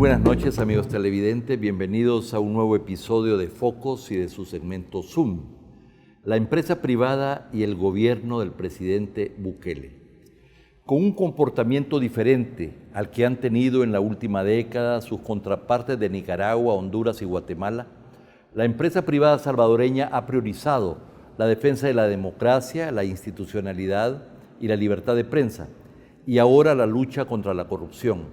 buenas noches, amigos televidentes. Bienvenidos a un nuevo episodio de Focos y de su segmento Zoom, la empresa privada y el gobierno del presidente Bukele. Con un comportamiento diferente al que han tenido en la última década sus contrapartes de Nicaragua, Honduras y Guatemala, la empresa privada salvadoreña ha priorizado la defensa de la democracia, la institucionalidad y la libertad de prensa, y ahora la lucha contra la corrupción,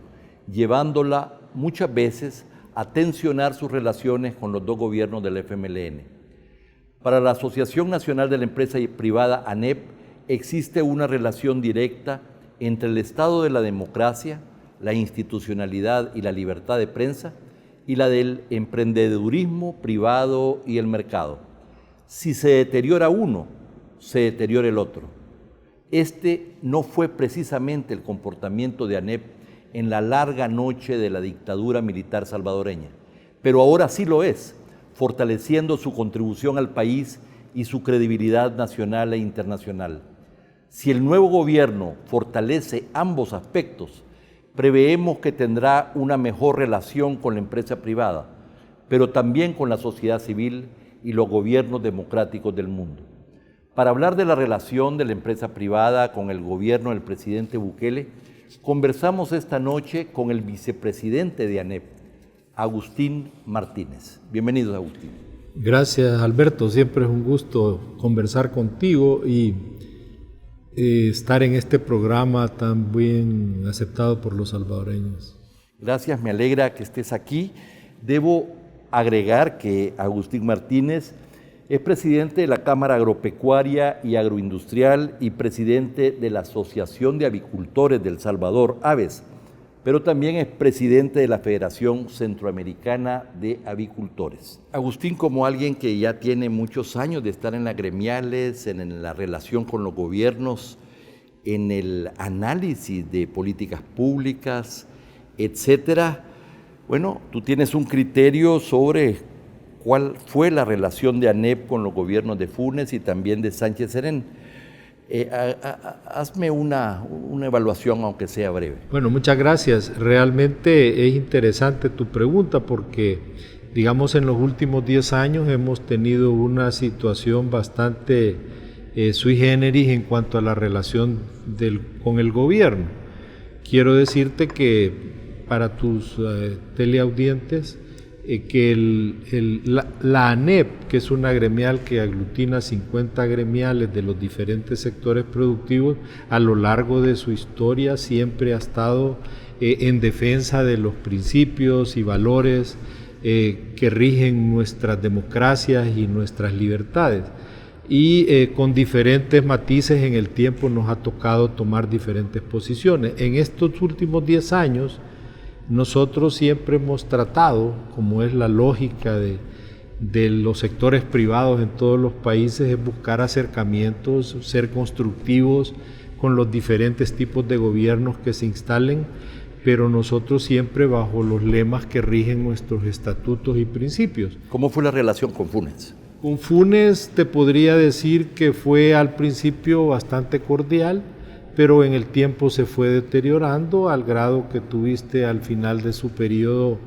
llevándola muchas veces a tensionar sus relaciones con los dos gobiernos del FMLN. Para la Asociación Nacional de la Empresa Privada, ANEP, existe una relación directa entre el estado de la democracia, la institucionalidad y la libertad de prensa y la del emprendedurismo privado y el mercado. Si se deteriora uno, se deteriora el otro. Este no fue precisamente el comportamiento de ANEP en la larga noche de la dictadura militar salvadoreña, pero ahora sí lo es, fortaleciendo su contribución al país y su credibilidad nacional e internacional. Si el nuevo gobierno fortalece ambos aspectos, preveemos que tendrá una mejor relación con la empresa privada, pero también con la sociedad civil y los gobiernos democráticos del mundo. Para hablar de la relación de la empresa privada con el gobierno del presidente Bukele, conversamos esta noche con el vicepresidente de ANEP, Agustín Martínez. Bienvenido, Agustín. Gracias, Alberto. Siempre es un gusto conversar contigo y estar en este programa tan bien aceptado por los salvadoreños. Gracias, me alegra que estés aquí. Debo agregar que Agustín Martínez es presidente de la Cámara Agropecuaria y Agroindustrial y presidente de la Asociación de Avicultores del Salvador, AVES, pero también es presidente de la Federación Centroamericana de Avicultores. Agustín, como alguien que ya tiene muchos años de estar en las gremiales, en la relación con los gobiernos, en el análisis de políticas públicas, etcétera, bueno, tú tienes un criterio sobre cuál fue la relación de ANEP con los gobiernos de Funes y también de Sánchez Serén. Hazme una evaluación, aunque sea breve. Bueno, muchas gracias. Realmente es interesante tu pregunta porque, digamos, en los últimos 10 años hemos tenido una situación bastante sui generis en cuanto a la relación con el gobierno. Quiero decirte que para tus teleaudientes, que la ANEP, que es una gremial que aglutina 50 gremiales de los diferentes sectores productivos, a lo largo de su historia siempre ha estado en defensa de los principios y valores que rigen nuestras democracias y nuestras libertades. Y con diferentes matices en el tiempo nos ha tocado tomar diferentes posiciones. En estos últimos 10 años, nosotros siempre hemos tratado, como es la lógica de los sectores privados en todos los países, es buscar acercamientos, ser constructivos con los diferentes tipos de gobiernos que se instalen, pero nosotros siempre bajo los lemas que rigen nuestros estatutos y principios. ¿Cómo fue la relación con Funes? Con Funes te podría decir que fue al principio bastante cordial, pero en el tiempo se fue deteriorando al grado que tuviste al final de su periodo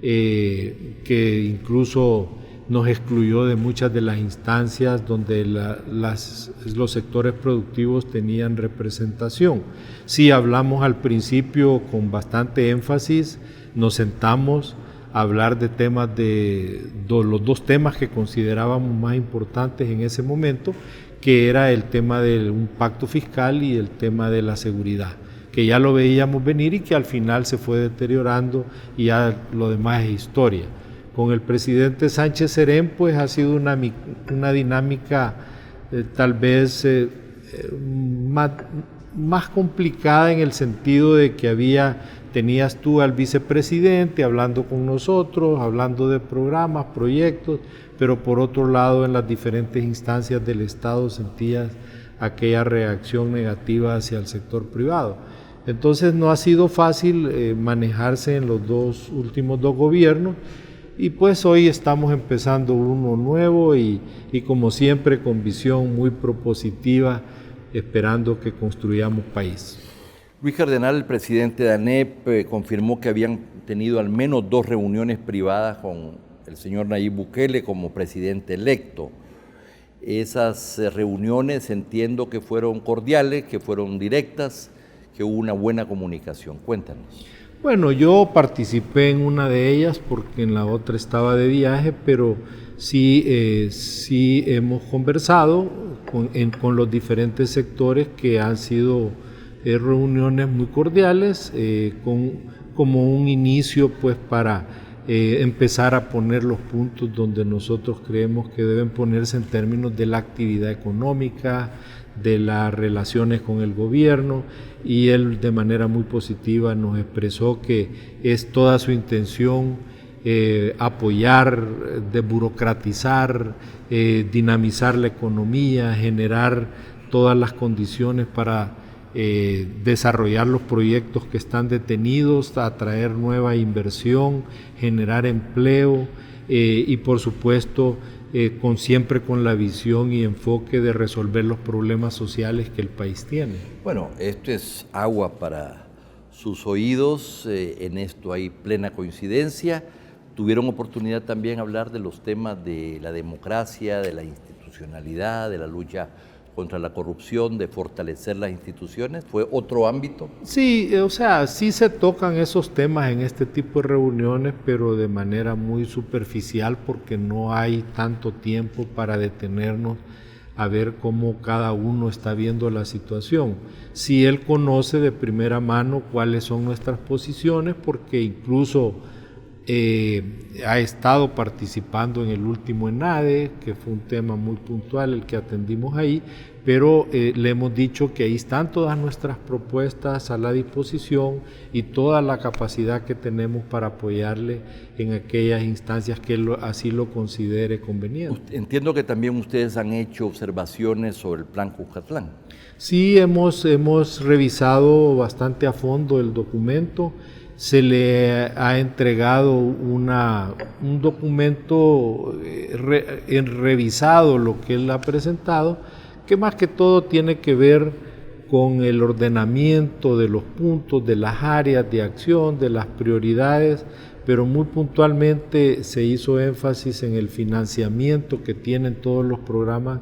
que incluso nos excluyó de muchas de las instancias donde los sectores productivos tenían representación. Sí, hablamos al principio con bastante énfasis, nos sentamos a hablar de temas los dos temas que considerábamos más importantes en ese momento, que era el tema de un pacto fiscal y el tema de la seguridad, que ya lo veíamos venir y que al final se fue deteriorando y ya lo demás es historia. Con el presidente Sánchez Serén pues ha sido una dinámica tal vez más complicada en el sentido de que tenías tú al vicepresidente hablando con nosotros, hablando de programas, proyectos, pero por otro lado en las diferentes instancias del Estado sentías aquella reacción negativa hacia el sector privado. Entonces no ha sido fácil manejarse en los últimos dos gobiernos y pues hoy estamos empezando uno nuevo y como siempre con visión muy propositiva, esperando que construyamos país. Luis Cardenal, el presidente de ANEP, confirmó que habían tenido al menos 2 reuniones privadas con el señor Nayib Bukele como presidente electo. Esas reuniones entiendo que fueron cordiales, que fueron directas, que hubo una buena comunicación. Cuéntanos. Bueno, yo participé en una de ellas porque en la otra estaba de viaje, pero sí hemos conversado con los diferentes sectores que han sido reuniones muy cordiales, como un inicio pues para empezar a poner los puntos donde nosotros creemos que deben ponerse en términos de la actividad económica, de las relaciones con el gobierno, y él de manera muy positiva nos expresó que es toda su intención apoyar, desburocratizar, dinamizar la economía, generar todas las condiciones para desarrollar los proyectos que están detenidos, atraer nueva inversión, generar empleo y por supuesto siempre con la visión y enfoque de resolver los problemas sociales que el país tiene. Bueno, esto es agua para sus oídos, en esto hay plena coincidencia. Tuvieron oportunidad también de hablar de los temas de la democracia, de la institucionalidad, de la lucha contra la corrupción, de fortalecer las instituciones. ¿Fue otro ámbito? Sí, o sea, sí se tocan esos temas en este tipo de reuniones, pero de manera muy superficial porque no hay tanto tiempo para detenernos a ver cómo cada uno está viendo la situación. Sí, él conoce de primera mano cuáles son nuestras posiciones porque incluso ha estado participando en el último ENADE, que fue un tema muy puntual el que atendimos ahí, pero le hemos dicho que ahí están todas nuestras propuestas a la disposición y toda la capacidad que tenemos para apoyarle en aquellas instancias que él así lo considere conveniente. Entiendo que también ustedes han hecho observaciones sobre el plan Cuscatlán. Sí, hemos revisado bastante a fondo el documento. Se le ha entregado un documento revisado lo que él ha presentado, que más que todo tiene que ver con el ordenamiento de los puntos, de las áreas de acción, de las prioridades, pero muy puntualmente se hizo énfasis en el financiamiento que tienen todos los programas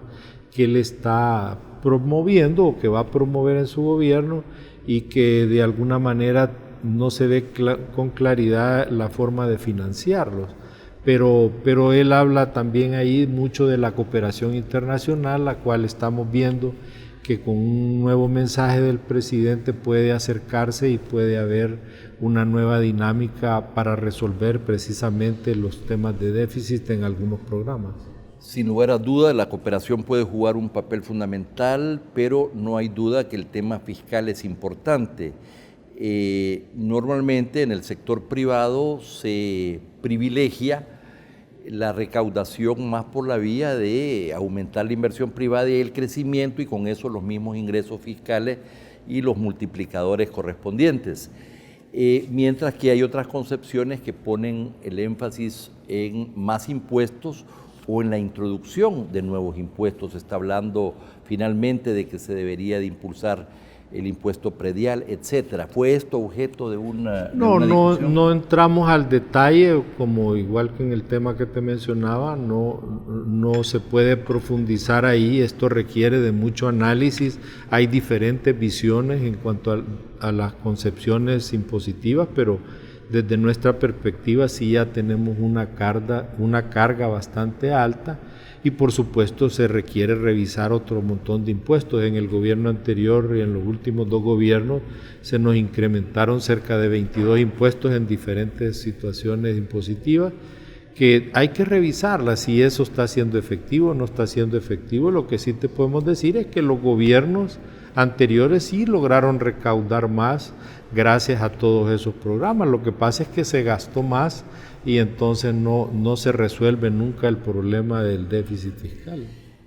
que él está promoviendo o que va a promover en su gobierno y que de alguna manera no se ve con claridad la forma de financiarlos, pero él habla también ahí mucho de la cooperación internacional, la cual estamos viendo que con un nuevo mensaje del presidente puede acercarse y puede haber una nueva dinámica para resolver precisamente los temas de déficit en algunos programas. Sin lugar a duda, la cooperación puede jugar un papel fundamental, pero no hay duda que el tema fiscal es importante. Normalmente en el sector privado se privilegia la recaudación más por la vía de aumentar la inversión privada y el crecimiento y con eso los mismos ingresos fiscales y los multiplicadores correspondientes. Mientras que hay otras concepciones que ponen el énfasis en más impuestos o en la introducción de nuevos impuestos. Se está hablando finalmente de que se debería de impulsar el impuesto predial, etcétera. ¿Fue esto objeto de una discusión? No entramos al detalle, como igual que en el tema que te mencionaba, no se puede profundizar ahí, esto requiere de mucho análisis, hay diferentes visiones en cuanto a las concepciones impositivas, pero desde nuestra perspectiva sí ya tenemos una carga bastante alta y por supuesto se requiere revisar otro montón de impuestos. En el gobierno anterior y en los últimos 2 gobiernos se nos incrementaron cerca de 22 impuestos en diferentes situaciones impositivas que hay que revisarlas, si eso está siendo efectivo o no está siendo efectivo. Lo que sí te podemos decir es que los gobiernos anteriores sí lograron recaudar más gracias a todos esos programas. Lo que pasa es que se gastó más y entonces no se resuelve nunca el problema del déficit fiscal.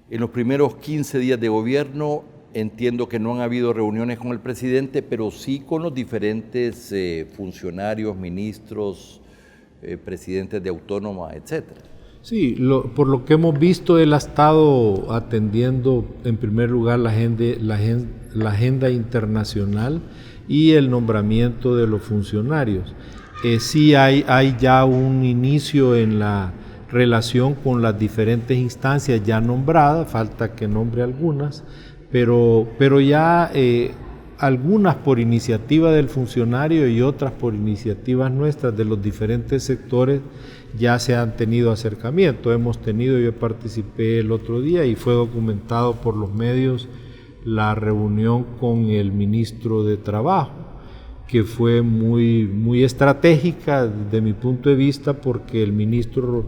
En los primeros 15 días de gobierno entiendo que no han habido reuniones con el presidente, pero sí con los diferentes funcionarios, ministros, presidentes de autónoma, etcétera. Sí, por lo que hemos visto, él ha estado atendiendo en primer lugar la agenda internacional y el nombramiento de los funcionarios. Sí hay ya un inicio en la relación con las diferentes instancias ya nombradas, falta que nombre algunas, pero ya algunas por iniciativa del funcionario y otras por iniciativas nuestras de los diferentes sectores ya se han tenido acercamiento. Yo participé el otro día y fue documentado por los medios la reunión con el ministro de Trabajo, que fue muy estratégica desde mi punto de vista, porque el ministro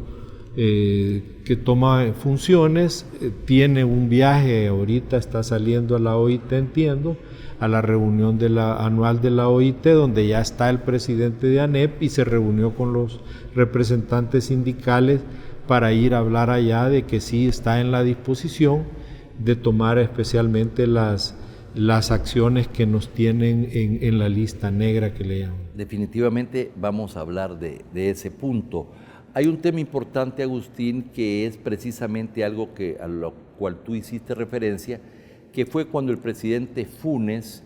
que toma funciones tiene un viaje, ahorita está saliendo a la OIT, entiendo, a la reunión anual de la OIT, donde ya está el presidente de ANEP y se reunió con los representantes sindicales para ir a hablar allá de que sí está en la disposición de tomar especialmente las acciones que nos tienen en la lista negra que le llaman. Definitivamente vamos a hablar de ese punto. Hay un tema importante, Agustín, que es precisamente algo a lo cual tú hiciste referencia, que fue cuando el presidente Funes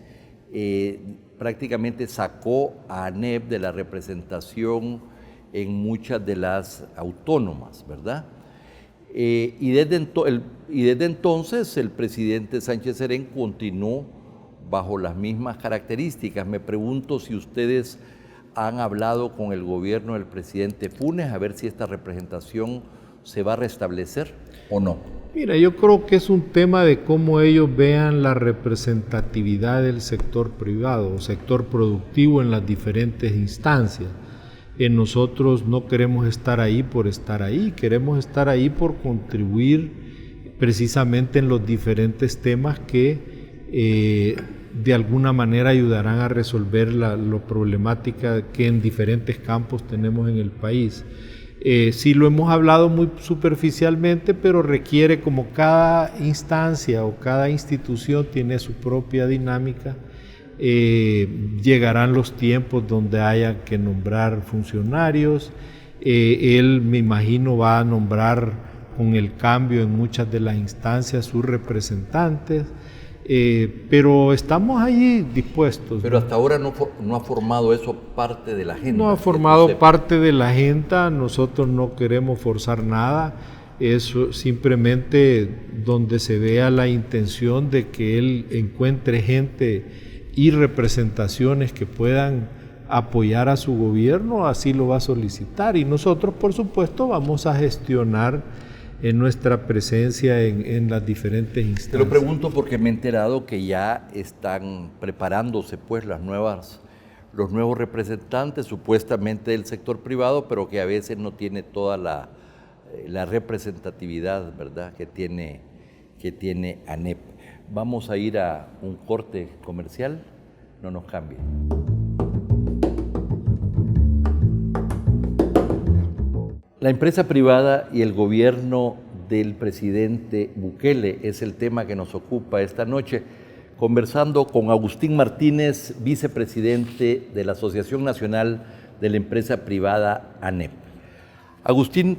prácticamente sacó a ANEP de la representación en muchas de las autónomas, ¿verdad? Y desde entonces el presidente Sánchez Serén continuó bajo las mismas características. Me pregunto si ustedes han hablado con el gobierno del presidente Funes a ver si esta representación se va a restablecer o no. Mira, yo creo que es un tema de cómo ellos vean la representatividad del sector privado o sector productivo en las diferentes instancias. Nosotros no queremos estar ahí por estar ahí, queremos estar ahí por contribuir precisamente en los diferentes temas que de alguna manera ayudarán a resolver la problemática que en diferentes campos tenemos en el país. Sí lo hemos hablado muy superficialmente, pero requiere, como cada instancia o cada institución tiene su propia dinámica, llegarán los tiempos donde haya que nombrar funcionarios. Él, me imagino, va a nombrar con el cambio en muchas de las instancias sus representantes, pero estamos allí dispuestos. Pero hasta ahora no ha formado eso parte de la agenda. No ha formado parte de la agenda, nosotros no queremos forzar nada, es simplemente donde se vea la intención de que él encuentre gente y representaciones que puedan apoyar a su gobierno, así lo va a solicitar, y nosotros por supuesto vamos a gestionar en nuestra presencia en las diferentes instancias. Te lo pregunto porque me he enterado que ya están preparándose pues los nuevos representantes supuestamente del sector privado, pero que a veces no tiene toda la representatividad, ¿verdad?, que tiene ANEP. Vamos a ir a un corte comercial, no nos cambien. La empresa privada y el gobierno del presidente Bukele es el tema que nos ocupa esta noche, conversando con Agustín Martínez, vicepresidente de la Asociación Nacional de la Empresa Privada ANEP. Agustín,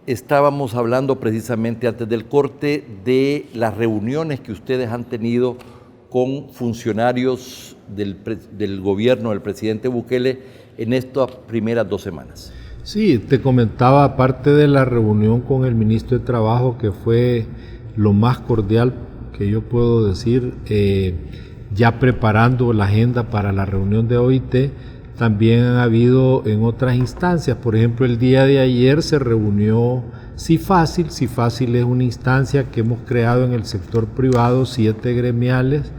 estábamos hablando precisamente antes del corte de las reuniones que ustedes han tenido con funcionarios del gobierno del presidente Bukele en estas primeras 2 semanas. Sí, te comentaba, aparte de la reunión con el ministro de Trabajo, que fue lo más cordial que yo puedo decir, ya preparando la agenda para la reunión de OIT, también han habido en otras instancias. Por ejemplo, el día de ayer se reunió CIFACIL. CIFACIL es una instancia que hemos creado en el sector privado, 7 gremiales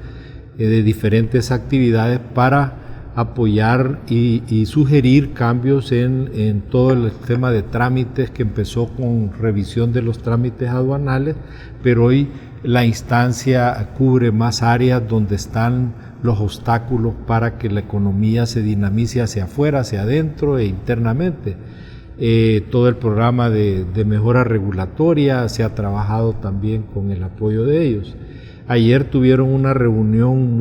de diferentes actividades para apoyar y sugerir cambios en todo el tema de trámites, que empezó con revisión de los trámites aduanales, pero hoy la instancia cubre más áreas donde están los obstáculos para que la economía se dinamice hacia afuera, hacia adentro e internamente. Todo el programa de mejora regulatoria se ha trabajado también con el apoyo de ellos. Ayer tuvieron una reunión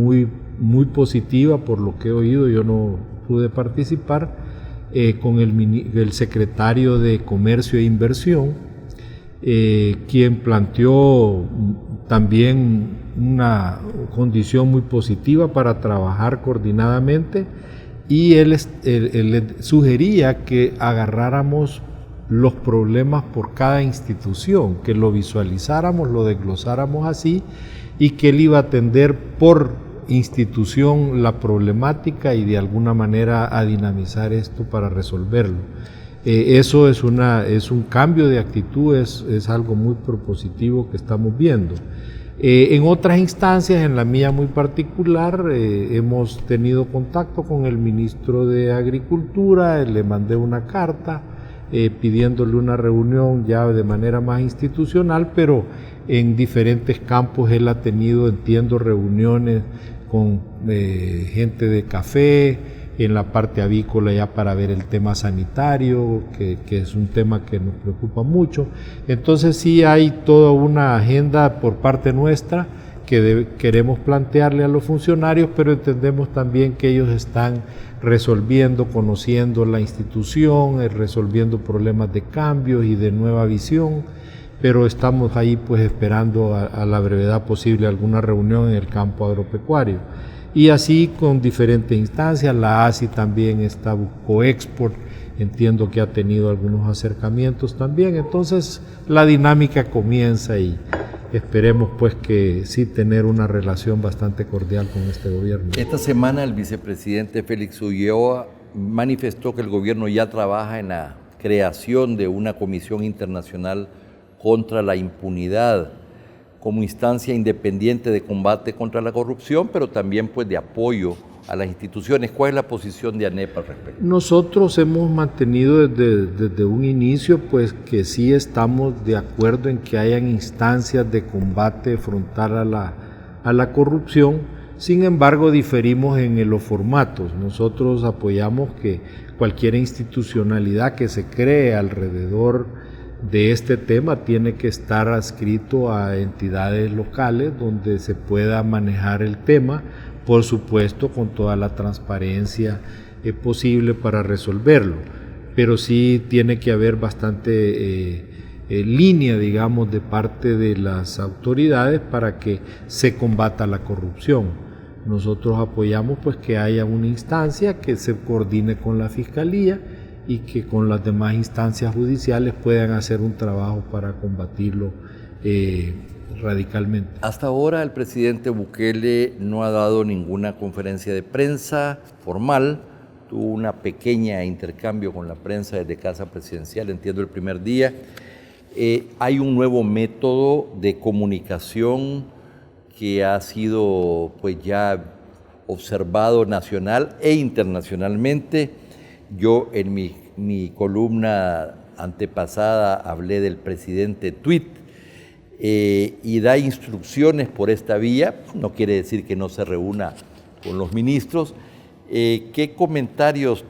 muy positiva, por lo que he oído, yo no pude participar, con el secretario de Comercio e Inversión, quien planteó también una condición muy positiva para trabajar coordinadamente, y él sugería que agarráramos los problemas por cada institución, que lo visualizáramos, lo desglosáramos así, y que él iba a atender por institución la problemática y de alguna manera a dinamizar esto para resolverlo. Eso es un cambio de actitud, es algo muy propositivo que estamos viendo. En otras instancias, en la mía muy particular, hemos tenido contacto con el ministro de Agricultura, le mandé una carta pidiéndole una reunión ya de manera más institucional, pero en diferentes campos él ha tenido, entiendo, reuniones con gente de café, en la parte avícola ya para ver el tema sanitario, que es un tema que nos preocupa mucho. Entonces sí hay toda una agenda por parte nuestra que queremos plantearle a los funcionarios, pero entendemos también que ellos están resolviendo, conociendo la institución, resolviendo problemas de cambios y de nueva visión, pero estamos ahí pues esperando a la brevedad posible alguna reunión en el campo agropecuario. Y así con diferentes instancias, la ASI también está Coexport, entiendo que ha tenido algunos acercamientos también, entonces la dinámica comienza y esperemos pues que sí tener una relación bastante cordial con este gobierno. Esta semana el vicepresidente Félix Ulloa manifestó que el gobierno ya trabaja en la creación de una comisión internacional contra la impunidad, como instancia independiente de combate contra la corrupción, pero también pues de apoyo a las instituciones. ¿Cuál es la posición de ANEP al respecto? Nosotros hemos mantenido desde un inicio pues que sí estamos de acuerdo en que hayan instancias de combate frontal a la corrupción. Sin embargo, diferimos en los formatos. Nosotros apoyamos que cualquier institucionalidad que se cree alrededor de este tema tiene que estar adscrito a entidades locales donde se pueda manejar el tema, por supuesto con toda la transparencia posible para resolverlo, pero sí tiene que haber bastante línea, digamos, de parte de las autoridades para que se combata la corrupción. Nosotros apoyamos pues que haya una instancia que se coordine con la Fiscalía y que con las demás instancias judiciales puedan hacer un trabajo para combatirlo radicalmente. Hasta ahora el presidente Bukele no ha dado ninguna conferencia de prensa formal, tuvo una pequeña intercambio con la prensa desde Casa Presidencial, entiendo el primer día. Hay un nuevo método de comunicación que ha sido pues ya observado nacional e internacionalmente. Yo en mi columna antepasada hablé del presidente tweet y da instrucciones por esta vía, no quiere decir que no se reúna con los ministros. ¿Qué comentarios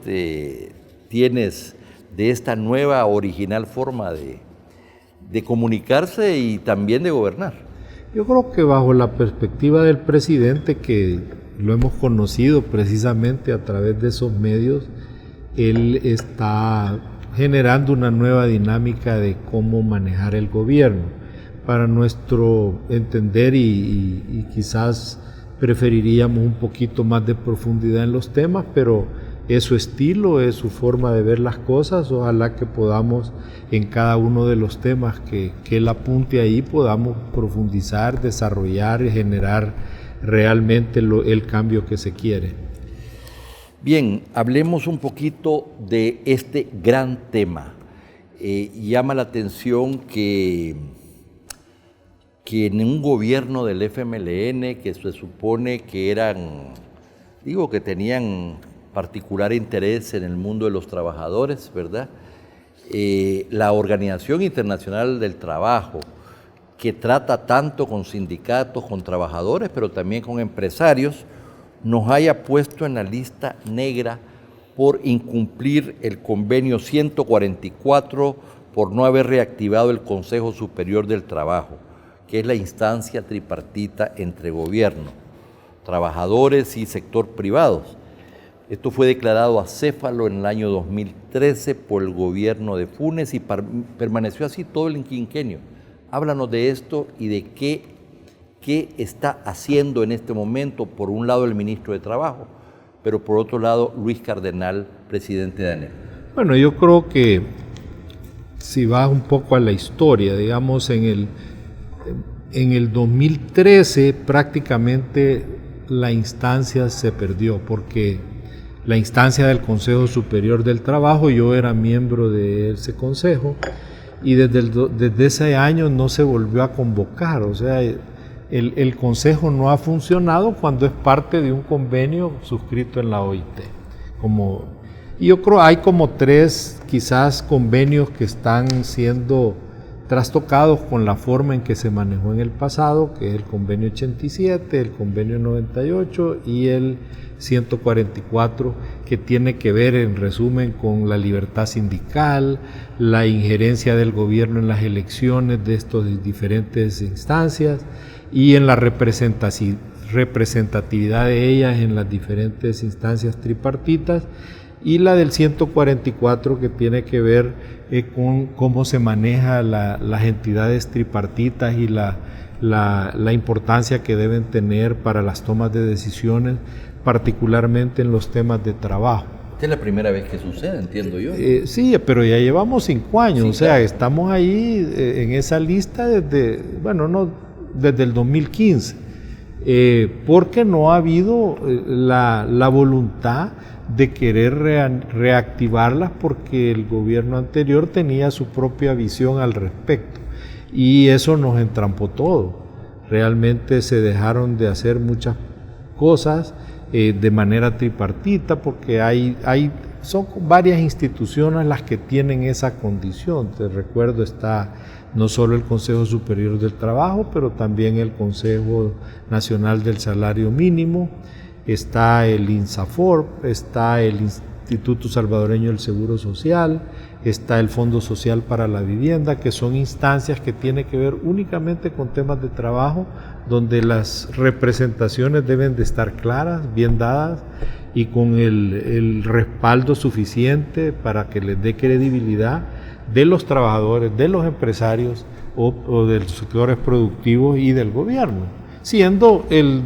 tienes de esta nueva original forma de comunicarse y también de gobernar? Yo creo que bajo la perspectiva del presidente, que lo hemos conocido precisamente a través de esos medios, él está generando una nueva dinámica de cómo manejar el gobierno. Para nuestro entender y quizás preferiríamos un poquito más de profundidad en los temas, pero es su estilo, es su forma de ver las cosas. Ojalá que podamos en cada uno de los temas que él apunte ahí, podamos profundizar, desarrollar y generar realmente el cambio que se quiere. Bien, hablemos un poquito de este gran tema. Llama la atención que en un gobierno del FMLN, que se supone que que tenían particular interés en el mundo de los trabajadores, ¿verdad? La Organización Internacional del Trabajo, que trata tanto con sindicatos, con trabajadores, pero también con empresarios, nos haya puesto en la lista negra por incumplir el convenio 144, por no haber reactivado el Consejo Superior del Trabajo, que es la instancia tripartita entre gobierno, trabajadores y sector privados. Esto fue declarado acéfalo en el año 2013 por el gobierno de Funes y permaneció así todo el quinquenio. Háblanos de esto y de qué está haciendo en este momento, por un lado, el ministro de Trabajo, pero por otro lado, Luis Cardenal, presidente de ANEP. Bueno, yo creo que si vas un poco a la historia, digamos, en el 2013 prácticamente la instancia se perdió, porque la instancia del Consejo Superior del Trabajo, yo era miembro de ese consejo, y desde ese año no se volvió a convocar. O sea, el consejo no ha funcionado cuando es parte de un convenio suscrito en la OIT. Y yo creo hay como 3 quizás convenios que están siendo trastocados con la forma en que se manejó en el pasado, que es el convenio 87, el convenio 98 y el 144, que tiene que ver, en resumen, con la libertad sindical, la injerencia del gobierno en las elecciones de estas diferentes instancias y en la representatividad de ellas en las diferentes instancias tripartitas, y la del 144, que tiene que ver con cómo se maneja las entidades tripartitas y la importancia que deben tener para las tomas de decisiones, particularmente en los temas de trabajo. Esta es la primera vez que sucede, entiendo yo. Sí, pero ya llevamos 5 años, sí, o sea, claro. Estamos ahí en esa lista desde el 2015, porque no ha habido la voluntad de querer reactivarlas, porque el gobierno anterior tenía su propia visión al respecto y eso nos entrampó todo. Realmente se dejaron de hacer muchas cosas de manera tripartita, porque son varias instituciones las que tienen esa condición. Te recuerdo, está no solo el Consejo Superior del Trabajo, pero también el Consejo Nacional del Salario Mínimo, está el INSAFORP, está el Instituto Salvadoreño del Seguro Social, está el Fondo Social para la Vivienda, que son instancias que tienen que ver únicamente con temas de trabajo, donde las representaciones deben de estar claras, bien dadas y con el respaldo suficiente para que les dé credibilidad de los trabajadores, de los empresarios o de los sectores productivos y del gobierno, siendo el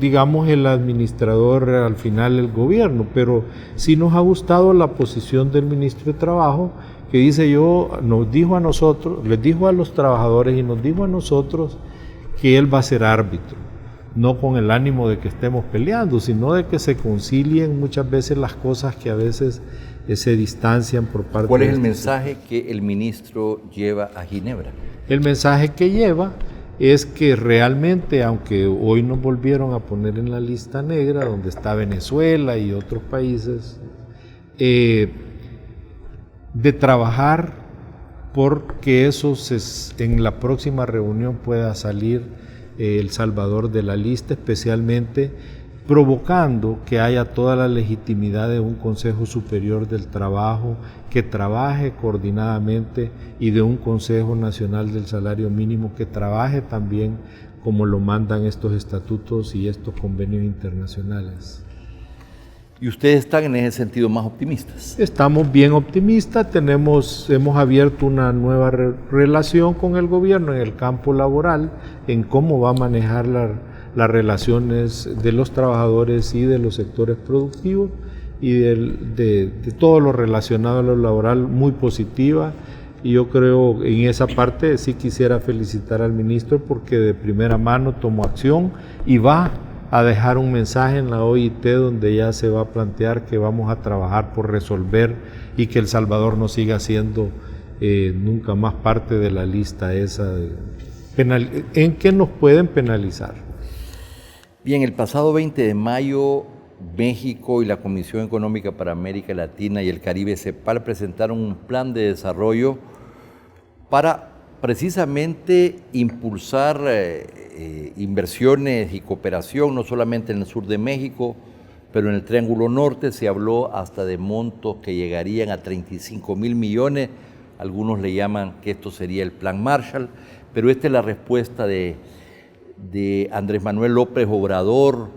administrador al final el gobierno. Pero sí nos ha gustado la posición del ministro de Trabajo, que les dijo a los trabajadores y nos dijo a nosotros que él va a ser árbitro, no con el ánimo de que estemos peleando, sino de que se concilien muchas veces las cosas que a veces se distancian por parte de... ¿Cuál es el mensaje que el ministro lleva a Ginebra? El mensaje que lleva es que realmente, aunque hoy nos volvieron a poner en la lista negra, donde está Venezuela y otros países, de trabajar porque en la próxima reunión pueda salir El Salvador de la lista, especialmente provocando que haya toda la legitimidad de un Consejo Superior del Trabajo que trabaje coordinadamente y de un Consejo Nacional del Salario Mínimo que trabaje también como lo mandan estos estatutos y estos convenios internacionales. ¿Y ustedes están en ese sentido más optimistas? Estamos bien optimistas, hemos abierto una nueva relación con el gobierno en el campo laboral, en cómo va a manejar las relaciones de los trabajadores y de los sectores productivos y de todo lo relacionado a lo laboral, muy positiva. Y yo creo en esa parte sí quisiera felicitar al ministro, porque de primera mano tomó acción y va a dejar un mensaje en la OIT donde ya se va a plantear que vamos a trabajar por resolver y que El Salvador no siga siendo nunca más parte de la lista esa en que nos pueden penalizar. Bien, el pasado 20 de mayo, México y la Comisión Económica para América Latina y el Caribe, CEPAL, presentaron un plan de desarrollo para precisamente impulsar inversiones y cooperación, no solamente en el sur de México, pero en el Triángulo Norte. Se habló hasta de montos que llegarían a 35,000 millones, algunos le llaman que esto sería el Plan Marshall, pero esta es la respuesta de Andrés Manuel López Obrador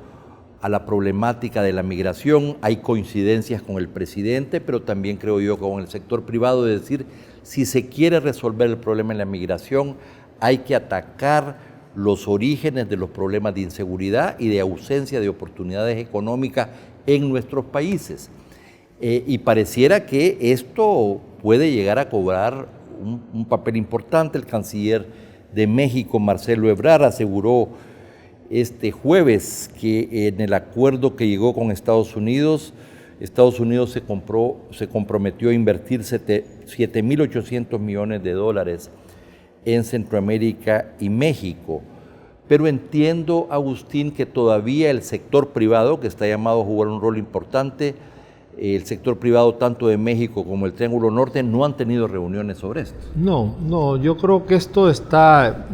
a la problemática de la migración. Hay coincidencias con el presidente, pero también creo yo con el sector privado, de decir, si se quiere resolver el problema de la migración, hay que atacar los orígenes de los problemas de inseguridad y de ausencia de oportunidades económicas en nuestros países. Y pareciera que esto puede llegar a cobrar un papel importante. El canciller de México, Marcelo Ebrard, aseguró este jueves que en el acuerdo que llegó con Estados Unidos se comprometió a invertir $7.800 millones en Centroamérica y México. Pero entiendo, Agustín, que todavía el sector privado, que está llamado a jugar un rol importante, el sector privado tanto de México como el Triángulo Norte, no han tenido reuniones sobre esto. No, yo creo que esto está...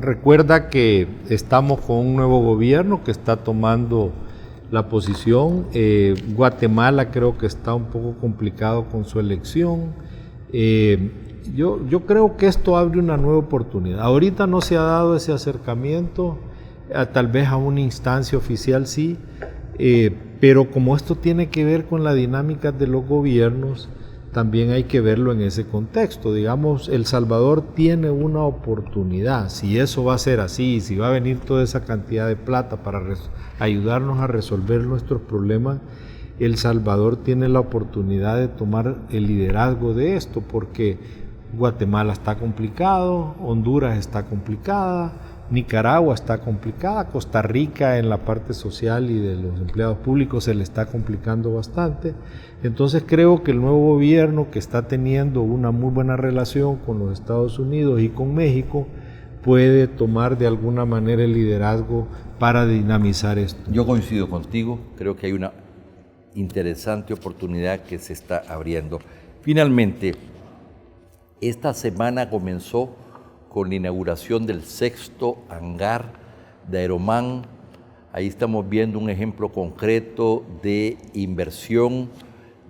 Recuerda que estamos con un nuevo gobierno que está tomando la posición. Guatemala creo que está un poco complicado con su elección. Yo creo que esto abre una nueva oportunidad. Ahorita no se ha dado ese acercamiento, tal vez a una instancia oficial sí, pero como esto tiene que ver con la dinámica de los gobiernos, también hay que verlo en ese contexto. Digamos, El Salvador tiene una oportunidad. Si eso va a ser así, si va a venir toda esa cantidad de plata para ayudarnos a resolver nuestros problemas, El Salvador tiene la oportunidad de tomar el liderazgo de esto, porque Guatemala está complicado, Honduras está complicada, Nicaragua está complicada, Costa Rica en la parte social y de los empleados públicos se le está complicando bastante. Entonces creo que el nuevo gobierno, que está teniendo una muy buena relación con los Estados Unidos y con México, puede tomar de alguna manera el liderazgo para dinamizar esto. Yo coincido contigo, creo que hay una interesante oportunidad que se está abriendo. Finalmente, esta semana comenzó con la inauguración del 6º hangar de Aeromán. Ahí estamos viendo un ejemplo concreto de inversión,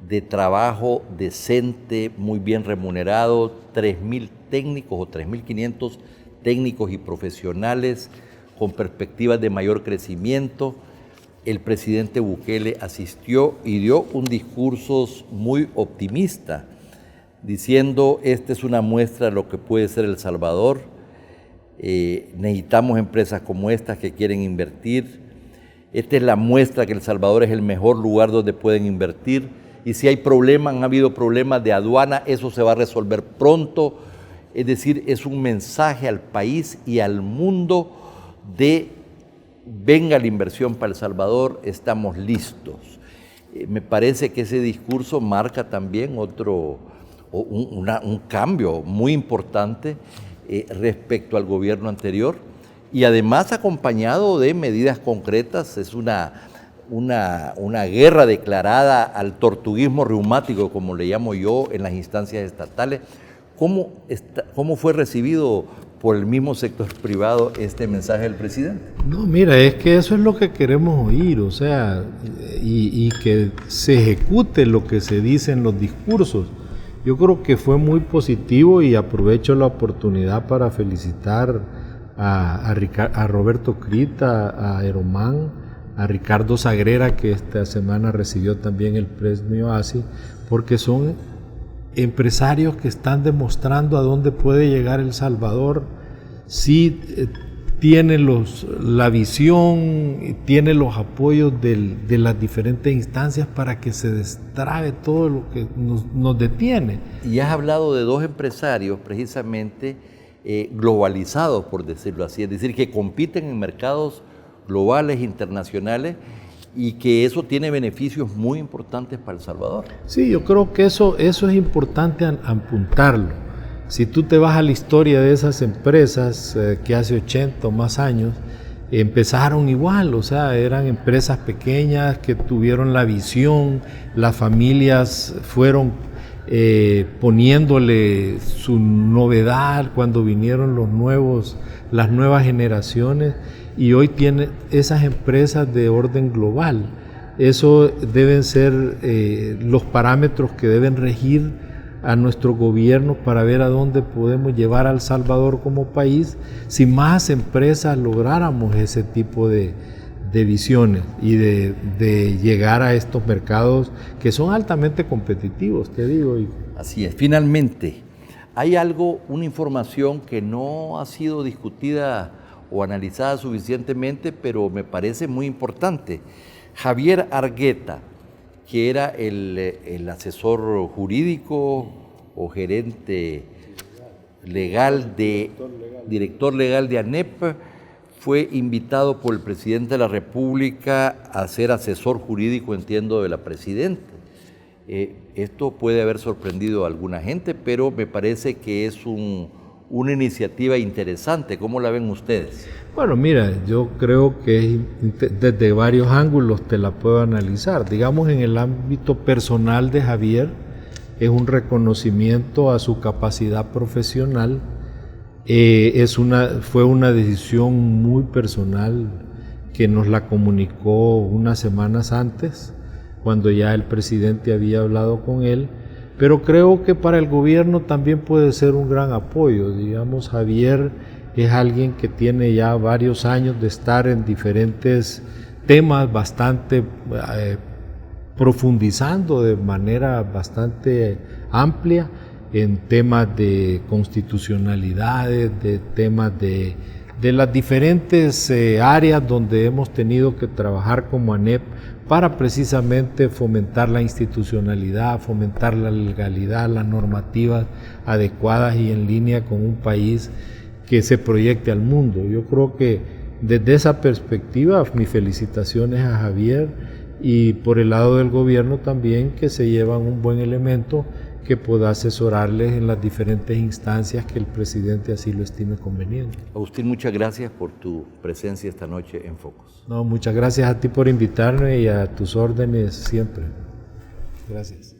de trabajo decente, muy bien remunerado, 3.000 técnicos o 3.500 técnicos y profesionales con perspectivas de mayor crecimiento. El presidente Bukele asistió y dio un discurso muy optimista, diciendo, esta es una muestra de lo que puede ser El Salvador, necesitamos empresas como estas que quieren invertir, esta es la muestra que El Salvador es el mejor lugar donde pueden invertir, y si hay problemas, han habido problemas de aduana, eso se va a resolver pronto. Es decir, es un mensaje al país y al mundo de venga la inversión para El Salvador, estamos listos. Me parece que ese discurso marca también un cambio muy importante respecto al gobierno anterior, y además acompañado de medidas concretas. Es una guerra declarada al tortuguismo reumático, como le llamo yo, en las instancias estatales. ¿Cómo fue recibido por el mismo sector privado este mensaje del presidente? No, mira, es que eso es lo que queremos oír, o sea, y que se ejecute lo que se dice en los discursos. Yo creo que fue muy positivo y aprovecho la oportunidad para felicitar a Roberto Crita, a Aeromán, a Ricardo Sagrera, que esta semana recibió también el premio ASI, porque son empresarios que están demostrando a dónde puede llegar El Salvador si tiene la visión, tiene los apoyos de las diferentes instancias para que se destrabe todo lo que nos detiene. Y has hablado de dos empresarios precisamente globalizados, por decirlo así, es decir, que compiten en mercados globales, internacionales, y que eso tiene beneficios muy importantes para El Salvador. Sí, yo creo que eso es importante apuntarlo. Si tú te vas a la historia de esas empresas que hace 80 o más años empezaron igual, o sea, eran empresas pequeñas que tuvieron la visión, las familias fueron poniéndole su novedad cuando vinieron las nuevas generaciones, y hoy tiene esas empresas de orden global. Eso deben ser los parámetros que deben regir a nuestro gobierno para ver a dónde podemos llevar a El Salvador como país. Si más empresas lográramos ese tipo de de visiones y de llegar a estos mercados que son altamente competitivos, te digo. Así es. Finalmente, hay una información que no ha sido discutida o analizada suficientemente, pero me parece muy importante. Javier Argueta, que era el asesor jurídico o gerente legal director legal de ANEP, fue invitado por el presidente de la República a ser asesor jurídico, entiendo, de la presidenta. Esto puede haber sorprendido a alguna gente, pero me parece que es una iniciativa interesante. ¿Cómo la ven ustedes? Bueno, mira, yo creo que desde varios ángulos te la puedo analizar. Digamos, en el ámbito personal de Javier, es un reconocimiento a su capacidad profesional. Fue una decisión muy personal que nos la comunicó unas semanas antes, cuando ya el presidente había hablado con él, pero creo que para el gobierno también puede ser un gran apoyo. Digamos, Javier es alguien que tiene ya varios años de estar en diferentes temas, bastante profundizando de manera bastante amplia en temas de constitucionalidades, de temas de las diferentes áreas donde hemos tenido que trabajar como ANEP para precisamente fomentar la institucionalidad, fomentar la legalidad, las normativas adecuadas y en línea con un país que se proyecte al mundo. Yo creo que desde esa perspectiva, mis felicitaciones a Javier, y por el lado del gobierno también, que se llevan un buen elemento que pueda asesorarles en las diferentes instancias que el presidente así lo estime conveniente. Agustín, muchas gracias por tu presencia esta noche en Focos. No, muchas gracias a ti por invitarme y a tus órdenes siempre. Gracias.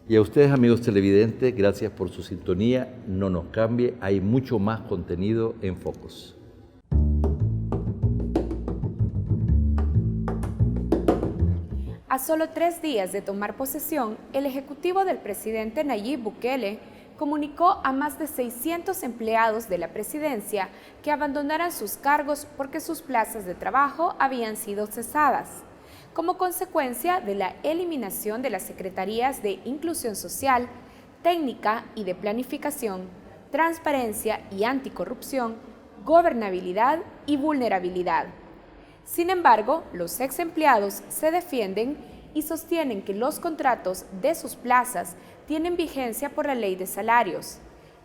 Y a ustedes, amigos televidentes, gracias por su sintonía. No nos cambie, hay mucho más contenido en Focos. A solo 3 días de tomar posesión, el ejecutivo del presidente Nayib Bukele comunicó a más de 600 empleados de la presidencia que abandonaran sus cargos porque sus plazas de trabajo habían sido cesadas, como consecuencia de la eliminación de las secretarías de Inclusión Social, Técnica y de Planificación, Transparencia y Anticorrupción, Gobernabilidad y Vulnerabilidad. Sin embargo, los ex empleados se defienden y sostienen que los contratos de sus plazas tienen vigencia por la Ley de Salarios,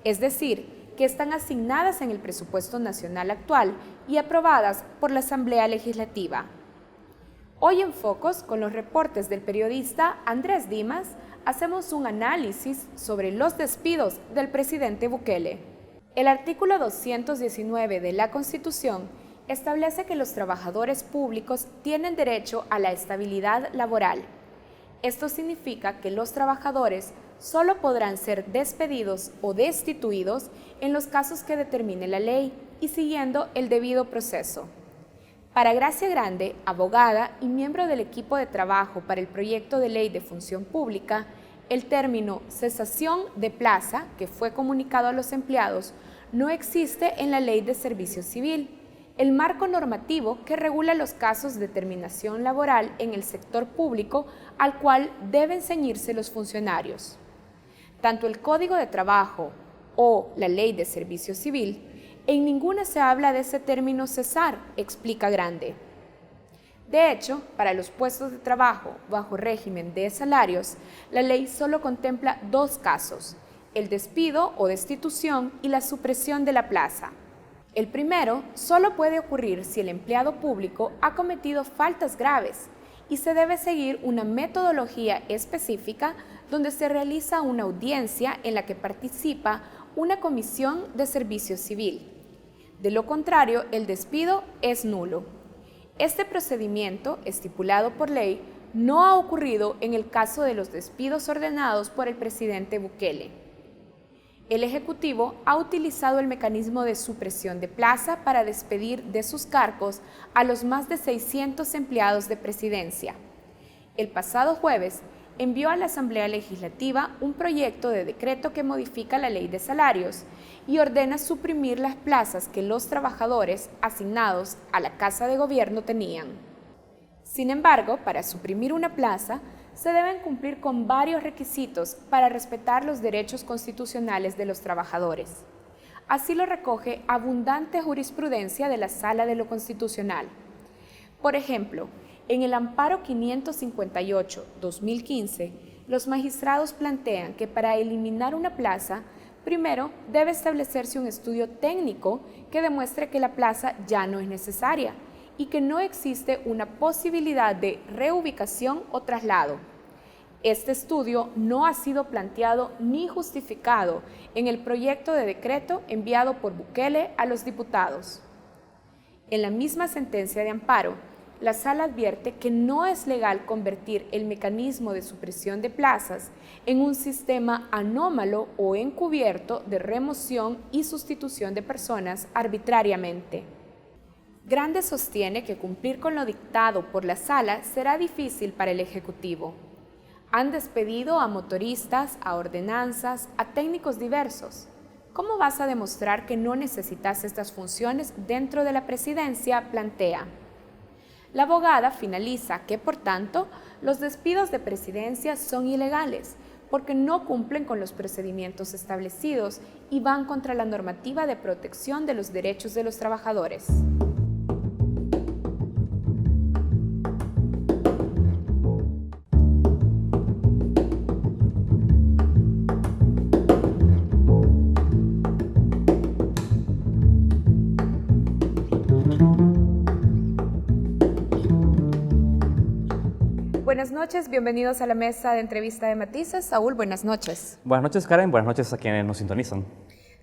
es decir, que están asignadas en el presupuesto nacional actual y aprobadas por la Asamblea Legislativa. Hoy en Focos, con los reportes del periodista Andrés Dimas, hacemos un análisis sobre los despidos del presidente Bukele. El artículo 219 de la Constitución establece que los trabajadores públicos tienen derecho a la estabilidad laboral. Esto significa que los trabajadores solo podrán ser despedidos o destituidos en los casos que determine la ley y siguiendo el debido proceso. Para Gracia Grande, abogada y miembro del equipo de trabajo para el proyecto de ley de función pública, el término cesación de plaza, que fue comunicado a los empleados, no existe en la Ley de Servicio Civil, el marco normativo que regula los casos de terminación laboral en el sector público al cual deben ceñirse los funcionarios. Tanto el Código de Trabajo o la Ley de Servicio Civil, en ninguna se habla de ese término cesar, explica Grande. De hecho, para los puestos de trabajo bajo régimen de salarios, la ley solo contempla 2 casos, el despido o destitución y la supresión de la plaza. El primero solo puede ocurrir si el empleado público ha cometido faltas graves y se debe seguir una metodología específica donde se realiza una audiencia en la que participa una comisión de servicio civil. De lo contrario, el despido es nulo. Este procedimiento, estipulado por ley, no ha ocurrido en el caso de los despidos ordenados por el presidente Bukele. El Ejecutivo ha utilizado el mecanismo de supresión de plaza para despedir de sus cargos a los más de 600 empleados de presidencia. El pasado jueves envió a la Asamblea Legislativa un proyecto de decreto que modifica la Ley de Salarios y ordena suprimir las plazas que los trabajadores asignados a la Casa de Gobierno tenían. Sin embargo, para suprimir una plaza, se deben cumplir con varios requisitos para respetar los derechos constitucionales de los trabajadores. Así lo recoge abundante jurisprudencia de la Sala de lo Constitucional. Por ejemplo, en el Amparo 558-2015, los magistrados plantean que para eliminar una plaza, primero debe establecerse un estudio técnico que demuestre que la plaza ya no es necesaria y que no existe una posibilidad de reubicación o traslado. Este estudio no ha sido planteado ni justificado en el proyecto de decreto enviado por Bukele a los diputados. En la misma sentencia de amparo, la Sala advierte que no es legal convertir el mecanismo de supresión de plazas en un sistema anómalo o encubierto de remoción y sustitución de personas arbitrariamente. Grandes sostiene que cumplir con lo dictado por la Sala será difícil para el Ejecutivo. Han despedido a motoristas, a ordenanzas, a técnicos diversos. ¿Cómo vas a demostrar que no necesitas estas funciones dentro de la presidencia?, plantea. La abogada finaliza que, por tanto, los despidos de presidencia son ilegales porque no cumplen con los procedimientos establecidos y van contra la normativa de protección de los derechos de los trabajadores. Buenas noches, bienvenidos a la mesa de entrevista de Matices. Saúl, buenas noches. Buenas noches, Karen. Buenas noches a quienes nos sintonizan.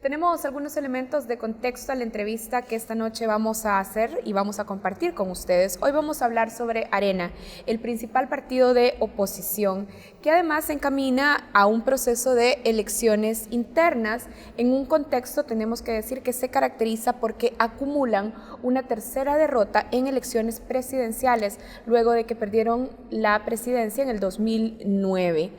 Tenemos algunos elementos de contexto a la entrevista que esta noche vamos a hacer y vamos a compartir con ustedes. Hoy vamos a hablar sobre Arena, el principal partido de oposición, que además se encamina a un proceso de elecciones internas en un contexto, tenemos que decir, que se caracteriza porque acumulan una tercera derrota en elecciones presidenciales luego de que perdieron la presidencia en el 2009.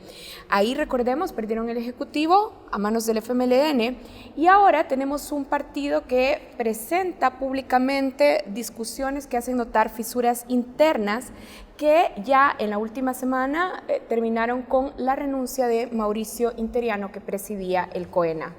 Ahí, recordemos, perdieron el Ejecutivo a manos del FMLN y ahora tenemos un partido que presenta públicamente discusiones que hacen notar fisuras internas que ya en la última semana terminaron con la renuncia de Mauricio Interiano, que presidía el COENA.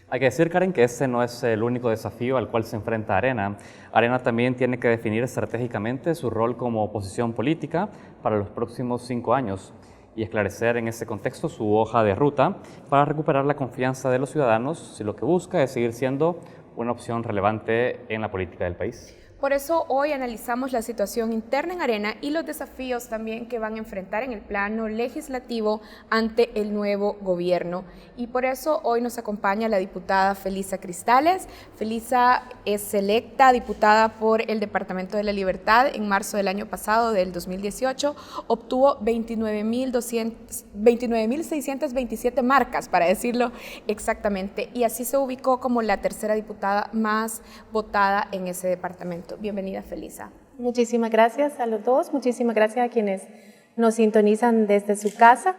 Hay que decir, Karen, que este no es el único desafío al cual se enfrenta Arena. Arena también tiene que definir estratégicamente su rol como oposición política para los próximos 5 años y esclarecer en ese contexto su hoja de ruta para recuperar la confianza de los ciudadanos si lo que busca es seguir siendo una opción relevante en la política del país. Por eso hoy analizamos la situación interna en Arena y los desafíos también que van a enfrentar en el plano legislativo ante el nuevo gobierno. Y por eso hoy nos acompaña la diputada Felisa Cristales. Felisa es electa diputada por el Departamento de la Libertad en marzo del año pasado, del 2018. Obtuvo 29.627 marcas, para decirlo exactamente, y así se ubicó como la tercera diputada más votada en ese departamento. Bienvenida, Felisa. Muchísimas gracias a los dos, muchísimas gracias a quienes nos sintonizan desde su casa.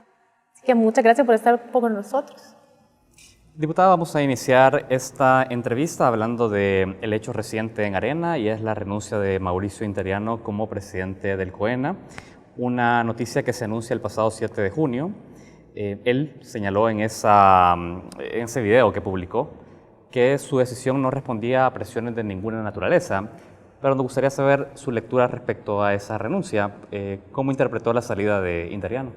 Así que muchas gracias por estar con nosotros. Diputada, vamos a iniciar esta entrevista hablando del hecho reciente en Arena y es la renuncia de Mauricio Interiano como presidente del COENA, una noticia que se anuncia el pasado 7 de junio. Él señaló en ese video que publicó que su decisión no respondía a presiones de ninguna naturaleza, pero nos gustaría saber su lectura respecto a esa renuncia. ¿Cómo interpretó la salida de Interiano?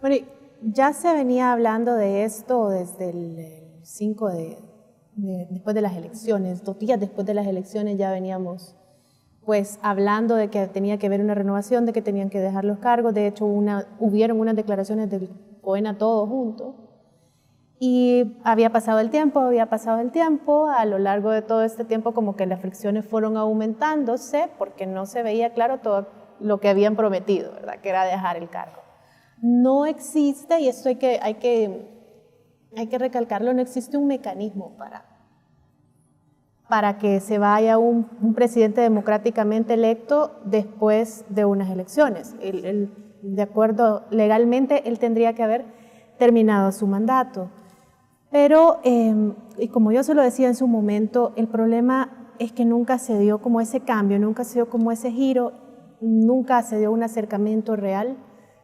Bueno, ya se venía hablando de esto desde el 5 después de las elecciones, 2 días después de las elecciones ya veníamos pues hablando de que tenía que haber una renovación, de que tenían que dejar los cargos. De hecho, hubieron unas declaraciones del COENA todos juntos. Y había pasado el tiempo, a lo largo de todo este tiempo como que las fricciones fueron aumentándose porque no se veía claro todo lo que habían prometido, ¿verdad? Que era dejar el cargo. No existe, y esto hay que recalcarlo, no existe un mecanismo para que se vaya un presidente democráticamente electo después de unas elecciones. De acuerdo legalmente, él tendría que haber terminado su mandato. Pero, y como yo se lo decía en su momento, el problema es que nunca se dio como ese cambio, nunca se dio como ese giro nunca se dio un acercamiento real,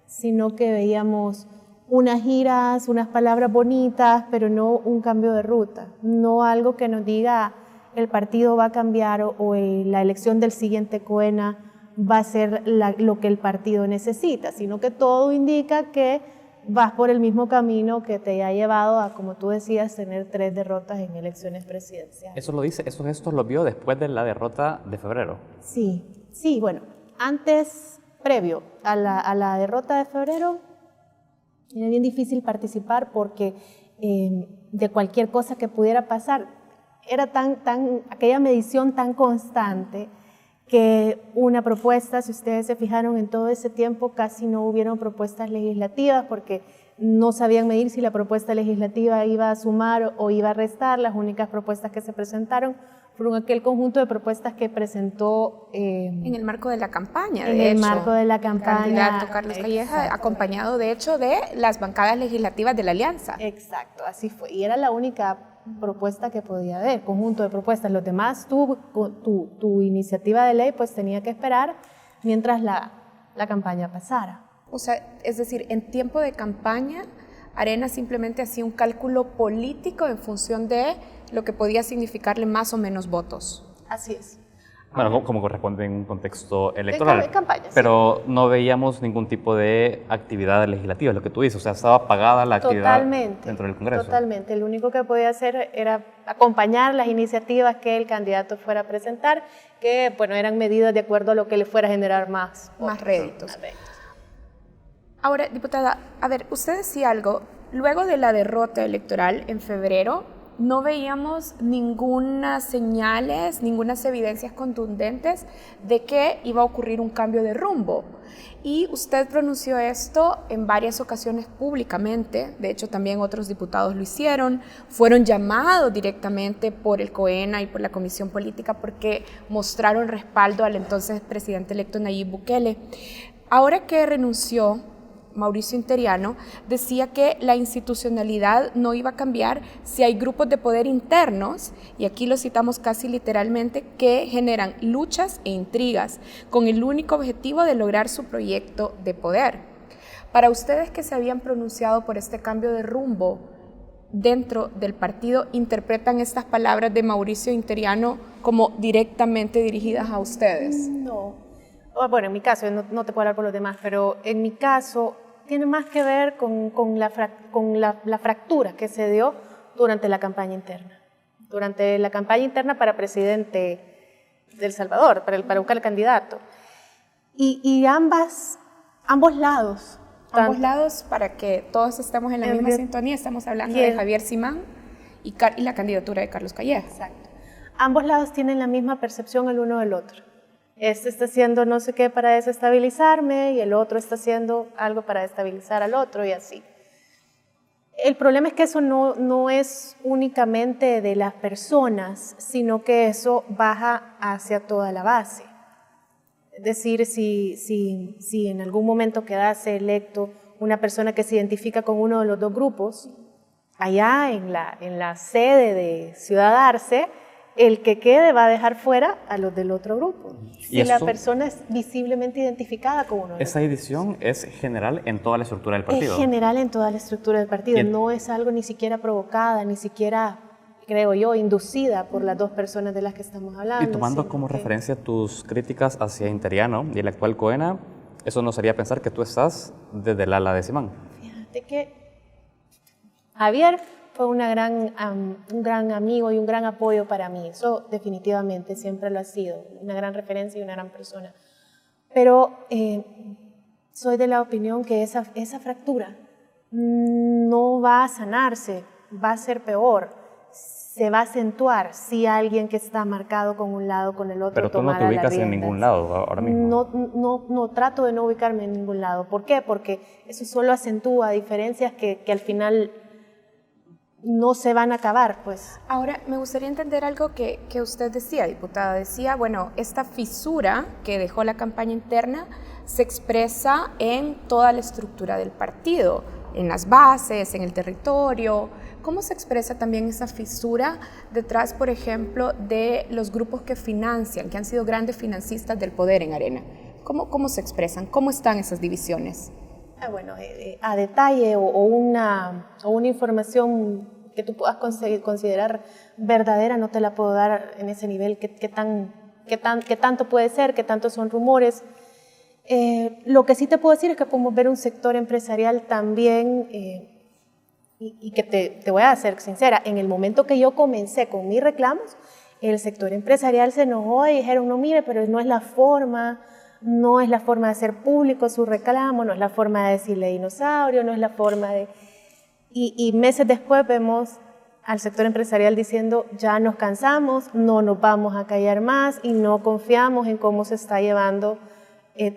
sino que veíamos unas giras, unas palabras bonitas, pero no un cambio de ruta, no algo que nos diga el partido va a cambiar o la elección del siguiente COENA va a ser lo que el partido necesita, sino que todo indica que vas por el mismo camino que te ha llevado a, como tú decías, tener 3 derrotas en elecciones presidenciales. Eso lo dice, esos gestos los vio después de la derrota de febrero. Sí, bueno, antes, previo a la derrota de febrero, era bien difícil participar porque de cualquier cosa que pudiera pasar, era aquella medición tan constante que una propuesta, si ustedes se fijaron en todo ese tiempo, casi no hubieron propuestas legislativas porque no sabían medir si la propuesta legislativa iba a sumar o iba a restar. Las únicas propuestas que se presentaron fueron aquel conjunto de propuestas que presentó en el marco de la campaña, en el marco de la campaña, el candidato Carlos Calleja, acompañado de hecho de las bancadas legislativas de la Alianza. Exacto, así fue, y era la única propuesta que podía haber, conjunto de propuestas. Los demás, tu iniciativa de ley, pues tenía que esperar mientras la campaña pasara. O sea, es decir, en tiempo de campaña, Arena simplemente hacía un cálculo político en función de lo que podía significarle más o menos votos. Así es. Bueno, como corresponde en un contexto electoral. En campaña, sí. Pero no veíamos ningún tipo de actividad legislativa, es lo que tú dices. O sea, estaba apagada la actividad dentro del Congreso. Totalmente. Lo único que podía hacer era acompañar las iniciativas que el candidato fuera a presentar, que bueno, eran medidas de acuerdo a lo que le fuera a generar más réditos. Ahora, diputada, a ver, usted decía algo. Luego de la derrota electoral en febrero, no veíamos ningunas señales, ningunas evidencias contundentes de que iba a ocurrir un cambio de rumbo. Y usted pronunció esto en varias ocasiones públicamente, de hecho también otros diputados lo hicieron, fueron llamados directamente por el COENA y por la Comisión Política porque mostraron respaldo al entonces presidente electo Nayib Bukele. Ahora que renunció Mauricio Interiano, decía que la institucionalidad no iba a cambiar si hay grupos de poder internos, y aquí lo citamos casi literalmente, que generan luchas e intrigas con el único objetivo de lograr su proyecto de poder. Para ustedes que se habían pronunciado por este cambio de rumbo dentro del partido, ¿interpretan estas palabras de Mauricio Interiano como directamente dirigidas a ustedes? No. Bueno, en mi caso, no te puedo hablar por los demás, pero en mi caso tiene más que ver con la fractura que se dio durante la campaña interna. Durante la campaña interna para presidente de El Salvador, para buscar el candidato. Y ambos lados. Ambos lados, para que todos estemos en la misma sintonía, estamos hablando de Javier Simán y la candidatura de Carlos Calleja. Exacto. Ambos lados tienen la misma percepción el uno del otro. Este está haciendo no sé qué para desestabilizarme y el otro está haciendo algo para destabilizar al otro y así. El problema es que eso no es únicamente de las personas, sino que eso baja hacia toda la base. Es decir, si en algún momento quedase electo una persona que se identifica con uno de los dos grupos, allá en la sede de Ciudad Arce, el que quede va a dejar fuera a los del otro grupo. Si la persona es visiblemente identificada con uno de ¿Esa división es general en toda la estructura del partido? Es general en toda la estructura del partido. No es algo ni siquiera provocada, ni siquiera, creo yo, inducida por las dos personas de las que estamos hablando. Y tomando como referencia tus críticas hacia Interiano y el actual COENA, eso nos haría pensar que tú estás desde el ala de Simán. Fíjate que Javier fue un gran amigo y un gran apoyo para mí. Eso definitivamente siempre lo ha sido. Una gran referencia y una gran persona. Pero soy de la opinión que esa fractura no va a sanarse, va a ser peor. Se va a acentuar si alguien que está marcado con un lado, con el otro. Pero tú no te ubicas en ningún lado ahora mismo. No trato de no ubicarme en ningún lado. ¿Por qué? Porque eso solo acentúa diferencias que al final no se van a acabar, pues. Ahora, me gustaría entender algo que usted decía, diputada. Decía, bueno, esta fisura que dejó la campaña interna se expresa en toda la estructura del partido, en las bases, en el territorio. ¿Cómo se expresa también esa fisura detrás, por ejemplo, de los grupos que financian, que han sido grandes financistas del poder en Arena? ¿Cómo se expresan? ¿Cómo están esas divisiones? Bueno, a detalle o una información que tú puedas considerar verdadera no te la puedo dar en ese nivel. ¿Qué tanto puede ser? ¿Qué tanto son rumores? Lo que sí te puedo decir es que podemos ver un sector empresarial también, y que te voy a ser sincera, en el momento que yo comencé con mis reclamos, el sector empresarial se enojó y dijeron, no, mire, pero no es la forma de hacer público su reclamo, no es la forma de decirle dinosaurio, no es la forma de... Y meses después vemos al sector empresarial diciendo, ya nos cansamos, no nos vamos a callar más y no confiamos en cómo se está llevando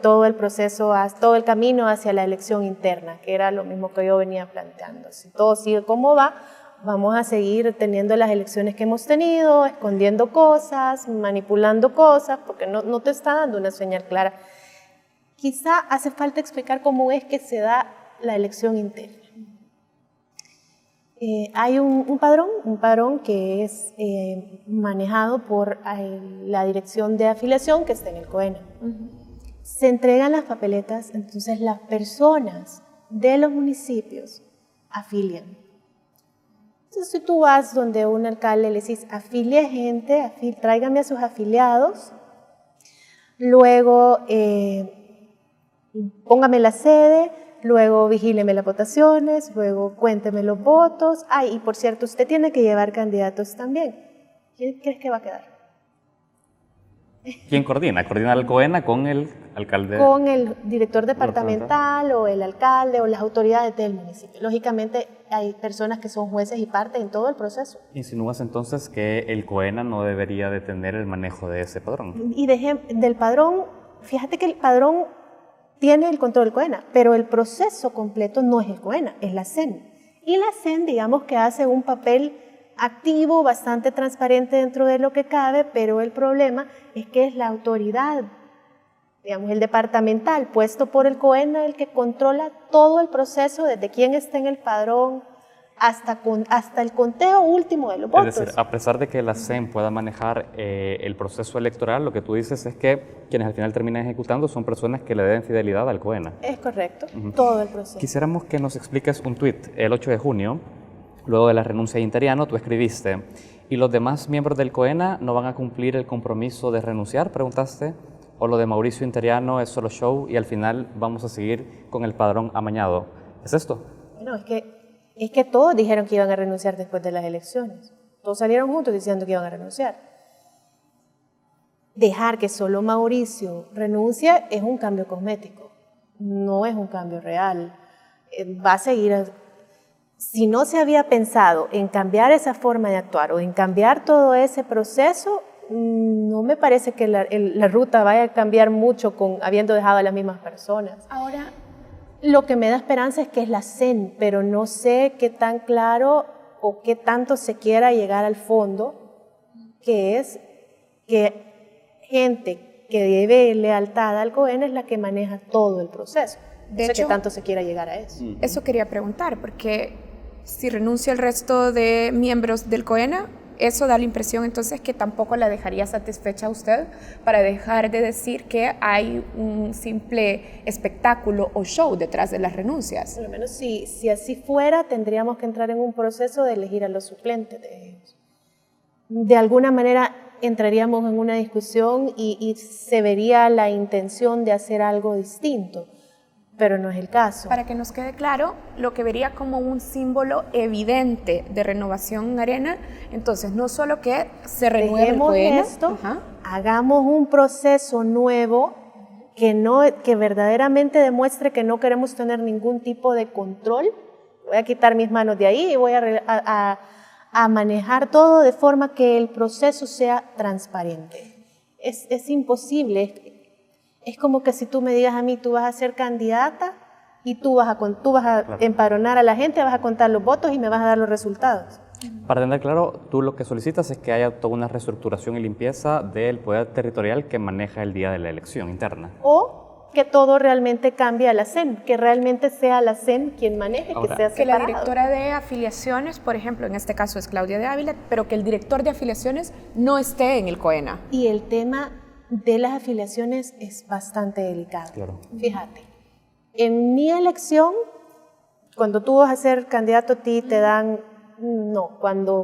todo el proceso, todo el camino hacia la elección interna, que era lo mismo que yo venía planteando. Si todo sigue como va, vamos a seguir teniendo las elecciones que hemos tenido, escondiendo cosas, manipulando cosas, porque no te está dando una señal clara. Quizá hace falta explicar cómo es que se da la elección interna. Hay un padrón que es manejado por la dirección de afiliación que está en el COENA. Se entregan las papeletas, entonces las personas de los municipios afilian. Entonces, si tú vas donde un alcalde le dices, afilie gente, tráigame a sus afiliados, luego póngame la sede, luego vigíleme las votaciones, luego cuénteme los votos. Y por cierto, usted tiene que llevar candidatos también. ¿Quién crees que va a quedar? ¿Quién coordina? ¿Coordina el COENA con el alcalde? Con el director departamental o el alcalde o las autoridades del municipio. Lógicamente hay personas que son jueces y parte en todo el proceso. ¿Insinúas entonces que el COENA no debería de tener el manejo de ese padrón? Y del padrón, fíjate que el padrón tiene el control del COENA, pero el proceso completo no es el COENA, es la CEN. Y la CEN, digamos que hace un papel activo, bastante transparente dentro de lo que cabe, pero el problema es que es la autoridad, digamos, el departamental puesto por el COENA el que controla todo el proceso, desde quién está en el padrón hasta el conteo último de los votos. Es decir, a pesar de que la CEN pueda manejar el proceso electoral, lo que tú dices es que quienes al final terminan ejecutando son personas que le den fidelidad al COENA. Es correcto, todo el proceso. Quisiéramos que nos expliques un tuit. El 8 de junio, luego de la renuncia de Interiano, tú escribiste, ¿y los demás miembros del COENA no van a cumplir el compromiso de renunciar?, preguntaste. ¿O lo de Mauricio Interiano es solo show y al final vamos a seguir con el padrón amañado? ¿Es esto? Bueno, es que todos dijeron que iban a renunciar después de las elecciones. Todos salieron juntos diciendo que iban a renunciar. Dejar que solo Mauricio renuncie es un cambio cosmético, no es un cambio real. Va a seguir... Si no se había pensado en cambiar esa forma de actuar o en cambiar todo ese proceso, no me parece que la ruta vaya a cambiar mucho habiendo dejado a las mismas personas. Ahora, lo que me da esperanza es que es la CEN, pero no sé qué tan claro o qué tanto se quiera llegar al fondo, que es que gente que debe lealtad al COENA es la que maneja todo el proceso. De hecho, hecho, qué tanto se quiera llegar a eso. Eso quería preguntar, porque si renuncia el resto de miembros del COENA, eso da la impresión entonces que tampoco la dejaría satisfecha a usted para dejar de decir que hay un simple espectáculo o show detrás de las renuncias. Por lo menos si así fuera, tendríamos que entrar en un proceso de elegir a los suplentes de ellos. De alguna manera entraríamos en una discusión y se vería la intención de hacer algo distinto, pero no es el caso. Para que nos quede claro, lo que vería como un símbolo evidente de renovación en Arena, entonces no solo que se renueve el COENA, esto, hagamos un proceso nuevo que verdaderamente demuestre que no queremos tener ningún tipo de control. Voy a quitar mis manos de ahí y voy a manejar todo de forma que el proceso sea transparente. Es imposible. Es como que si tú me digas a mí, tú vas a ser candidata y tú vas a empadronar a la gente, vas a contar los votos y me vas a dar los resultados. Para tener claro, tú lo que solicitas es que haya toda una reestructuración y limpieza del poder territorial que maneja el día de la elección interna. O que todo realmente cambie a la CEN, que realmente sea la CEN quien maneje, ahora, que sea separado. Que la directora de afiliaciones, por ejemplo, en este caso es Claudia de Ávila, pero que el director de afiliaciones no esté en el COENA. Y el tema de las afiliaciones es bastante delicado. Claro. Fíjate, en mi elección, cuando tú vas a ser candidato a ti, te dan,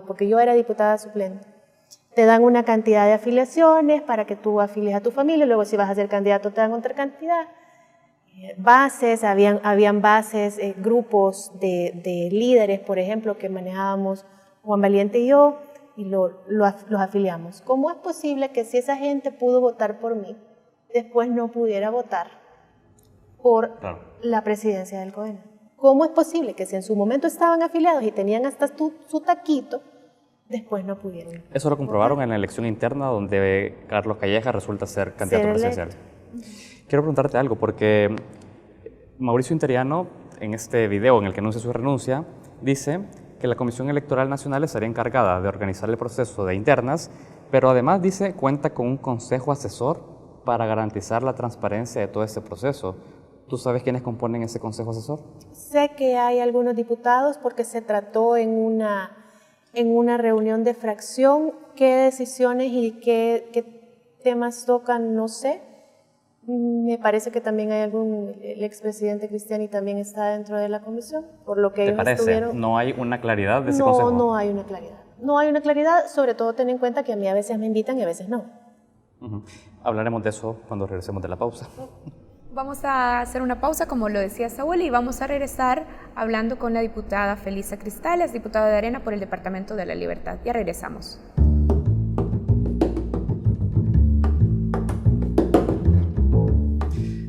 porque yo era diputada suplente, te dan una cantidad de afiliaciones para que tú afilies a tu familia, luego si vas a ser candidato te dan otra cantidad. Bases, habían bases, grupos de líderes, por ejemplo, que manejábamos Juan Valiente y yo, y los afiliamos. ¿Cómo es posible que si esa gente pudo votar por mí, después no pudiera votar por la presidencia del COENA? ¿Cómo es posible que si en su momento estaban afiliados y tenían hasta su taquito, después no pudieron? Eso lo comprobaron en la elección interna donde Carlos Calleja resulta ser candidato presidencial. Quiero preguntarte algo, porque Mauricio Interiano, en este video en el que anuncia su renuncia, dice que la Comisión Electoral Nacional estaría encargada de organizar el proceso de internas, pero además dice cuenta con un consejo asesor para garantizar la transparencia de todo este proceso. ¿Tú sabes quiénes componen ese consejo asesor? Sé que hay algunos diputados porque se trató en una reunión de fracción. ¿Qué decisiones y qué temas tocan? No sé. Me parece que también hay el expresidente Cristiani también está dentro de la comisión, por lo que ellos estuvieron. ¿No hay una claridad de ese consejo? No hay una claridad. No hay una claridad, sobre todo ten en cuenta que a mí a veces me invitan y a veces no. Hablaremos de eso cuando regresemos de la pausa. Vamos a hacer una pausa, como lo decía Saúl, y vamos a regresar hablando con la diputada Felisa Cristales, diputada de Arena por el Departamento de la Libertad. Ya regresamos.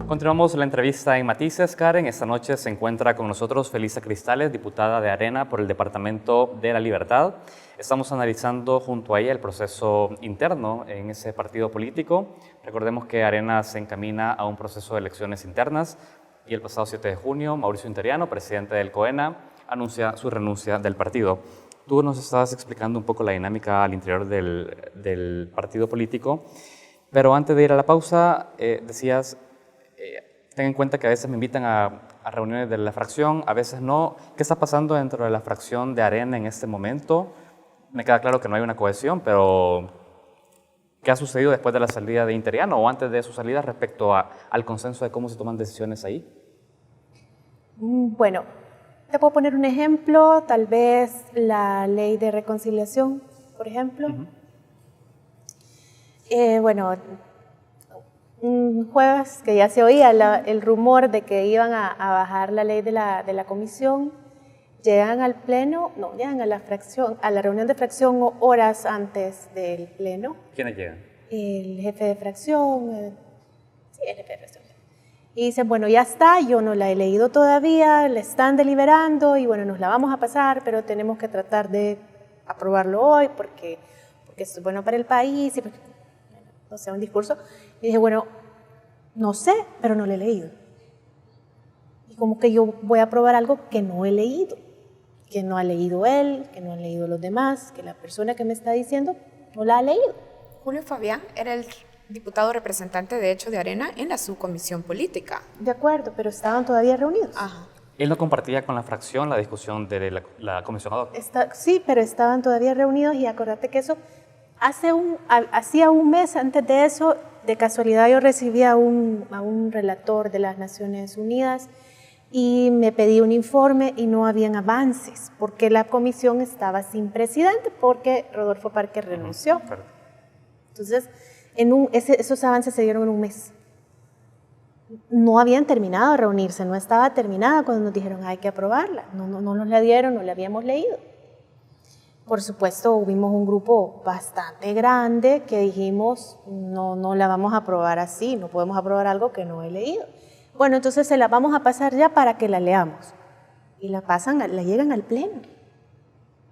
Continuamos la entrevista en Matices, Karen. Esta noche se encuentra con nosotros Felisa Cristales, diputada de Arena por el Departamento de la Libertad. Estamos analizando junto a ella el proceso interno en ese partido político. Recordemos que Arena se encamina a un proceso de elecciones internas y el pasado 7 de junio, Mauricio Interiano, presidente del COENA, anuncia su renuncia del partido. Tú nos estabas explicando un poco la dinámica al interior del partido político, pero antes de ir a la pausa decías... ten en cuenta que a veces me invitan a reuniones de la fracción, a veces no. ¿Qué está pasando dentro de la fracción de Arena en este momento? Me queda claro que no hay una cohesión, pero ¿qué ha sucedido después de la salida de Interiano o antes de su salida respecto al consenso de cómo se toman decisiones ahí? Bueno, te puedo poner un ejemplo, tal vez la ley de reconciliación, por ejemplo. Bueno, un jueves que ya se oía el rumor de que iban a bajar la ley de la comisión, llegan al pleno, llegan a la reunión de fracción horas antes del pleno. ¿Quiénes llegan? El jefe de fracción, el jefe de fracción. Y dicen, bueno, ya está, yo no la he leído todavía, la están deliberando y bueno, nos la vamos a pasar, pero tenemos que tratar de aprobarlo hoy porque es bueno para el país y porque, no sé, un discurso. Y dije, bueno, no sé, pero no lo he leído. Y como que yo voy a aprobar algo que no he leído, que no ha leído él, que no han leído los demás, que la persona que me está diciendo no la ha leído. Julio Fabián era el diputado representante, de hecho, de Arena en la subcomisión política. De acuerdo, pero estaban todavía reunidos. Ajá. ¿Él no compartía con la fracción la discusión de la comisión ad hoc? Sí, pero estaban todavía reunidos y acordate que eso, hacía un mes antes de eso, de casualidad yo recibí a un relator de las Naciones Unidas y me pedí un informe y no habían avances porque la comisión estaba sin presidente porque Rodolfo Parque renunció. Entonces, esos avances se dieron en un mes. No habían terminado de reunirse, no estaba terminada cuando nos dijeron hay que aprobarla. No nos la dieron, no la habíamos leído. Por supuesto, hubimos un grupo bastante grande que dijimos, no la vamos a aprobar así, no podemos aprobar algo que no he leído. Bueno, entonces se la vamos a pasar ya para que la leamos. Y la llegan al pleno.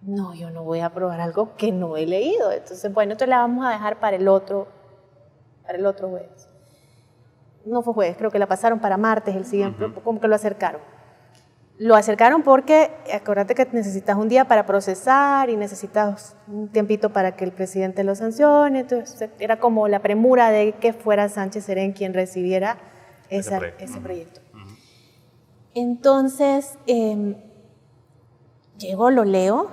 No, yo no voy a aprobar algo que no he leído. Entonces, bueno, entonces la vamos a dejar para el otro jueves. No fue jueves, creo que la pasaron para martes el siguiente, como que lo acercaron. Lo acercaron porque, acuérdate que necesitas un día para procesar y necesitas un tiempito para que el presidente lo sancione. Entonces, era como la premura de que fuera Sánchez Serén quien recibiera ese proyecto. Entonces, llego, lo leo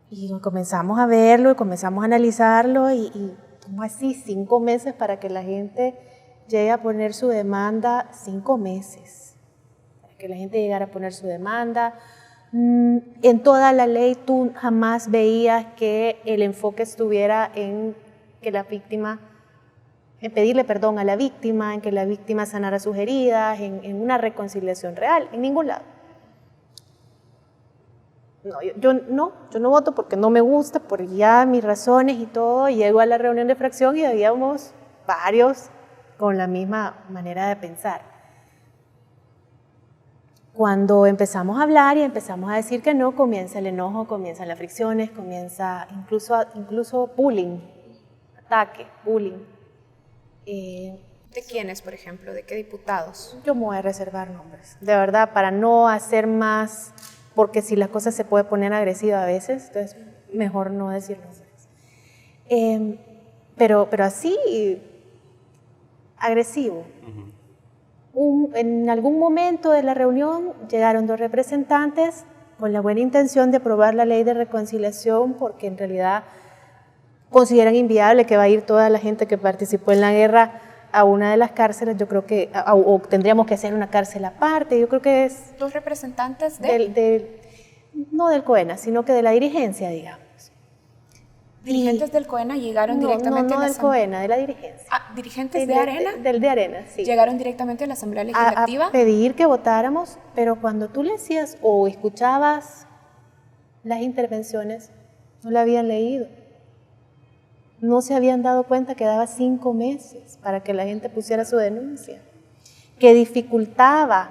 y comenzamos a verlo y comenzamos a analizarlo y ¿cómo así? 5 meses para que la gente llegue a poner su demanda, 5 meses. Para que la gente llegara a poner su demanda. En toda la ley tú jamás veías que el enfoque estuviera en que la víctima, en pedirle perdón a la víctima, en que la víctima sanara sus heridas, en una reconciliación real, en ningún lado. No, yo no voto porque no me gusta, por ya mis razones y todo. Llego a la reunión de fracción y habíamos varios con la misma manera de pensar. Cuando empezamos a hablar y empezamos a decir que no, comienza el enojo, comienzan las fricciones, comienza incluso bullying, ataque, bullying. ¿De quiénes, por ejemplo? ¿De qué diputados? Yo me voy a reservar nombres, de verdad, para no hacer más, porque si las cosas se puede poner agresiva a veces, entonces mejor no decir nombres. Pero así, agresivo. En algún momento de la reunión llegaron 2 representantes con la buena intención de aprobar la ley de reconciliación porque en realidad consideran inviable que va a ir toda la gente que participó en la guerra a una de las cárceles. Yo creo que, o tendríamos que hacer una cárcel aparte, yo creo que es... 2 representantes no del COENA, sino que de la dirigencia, digamos. ¿Dirigentes del COENA llegaron directamente no a la del COENA, de la dirigencia. ¿Dirigentes de Arena? De Arena, sí. ¿Llegaron directamente a la Asamblea Legislativa? A pedir que votáramos, pero cuando tú le decías o escuchabas las intervenciones, no la habían leído. No se habían dado cuenta que daba 5 meses para que la gente pusiera su denuncia, que dificultaba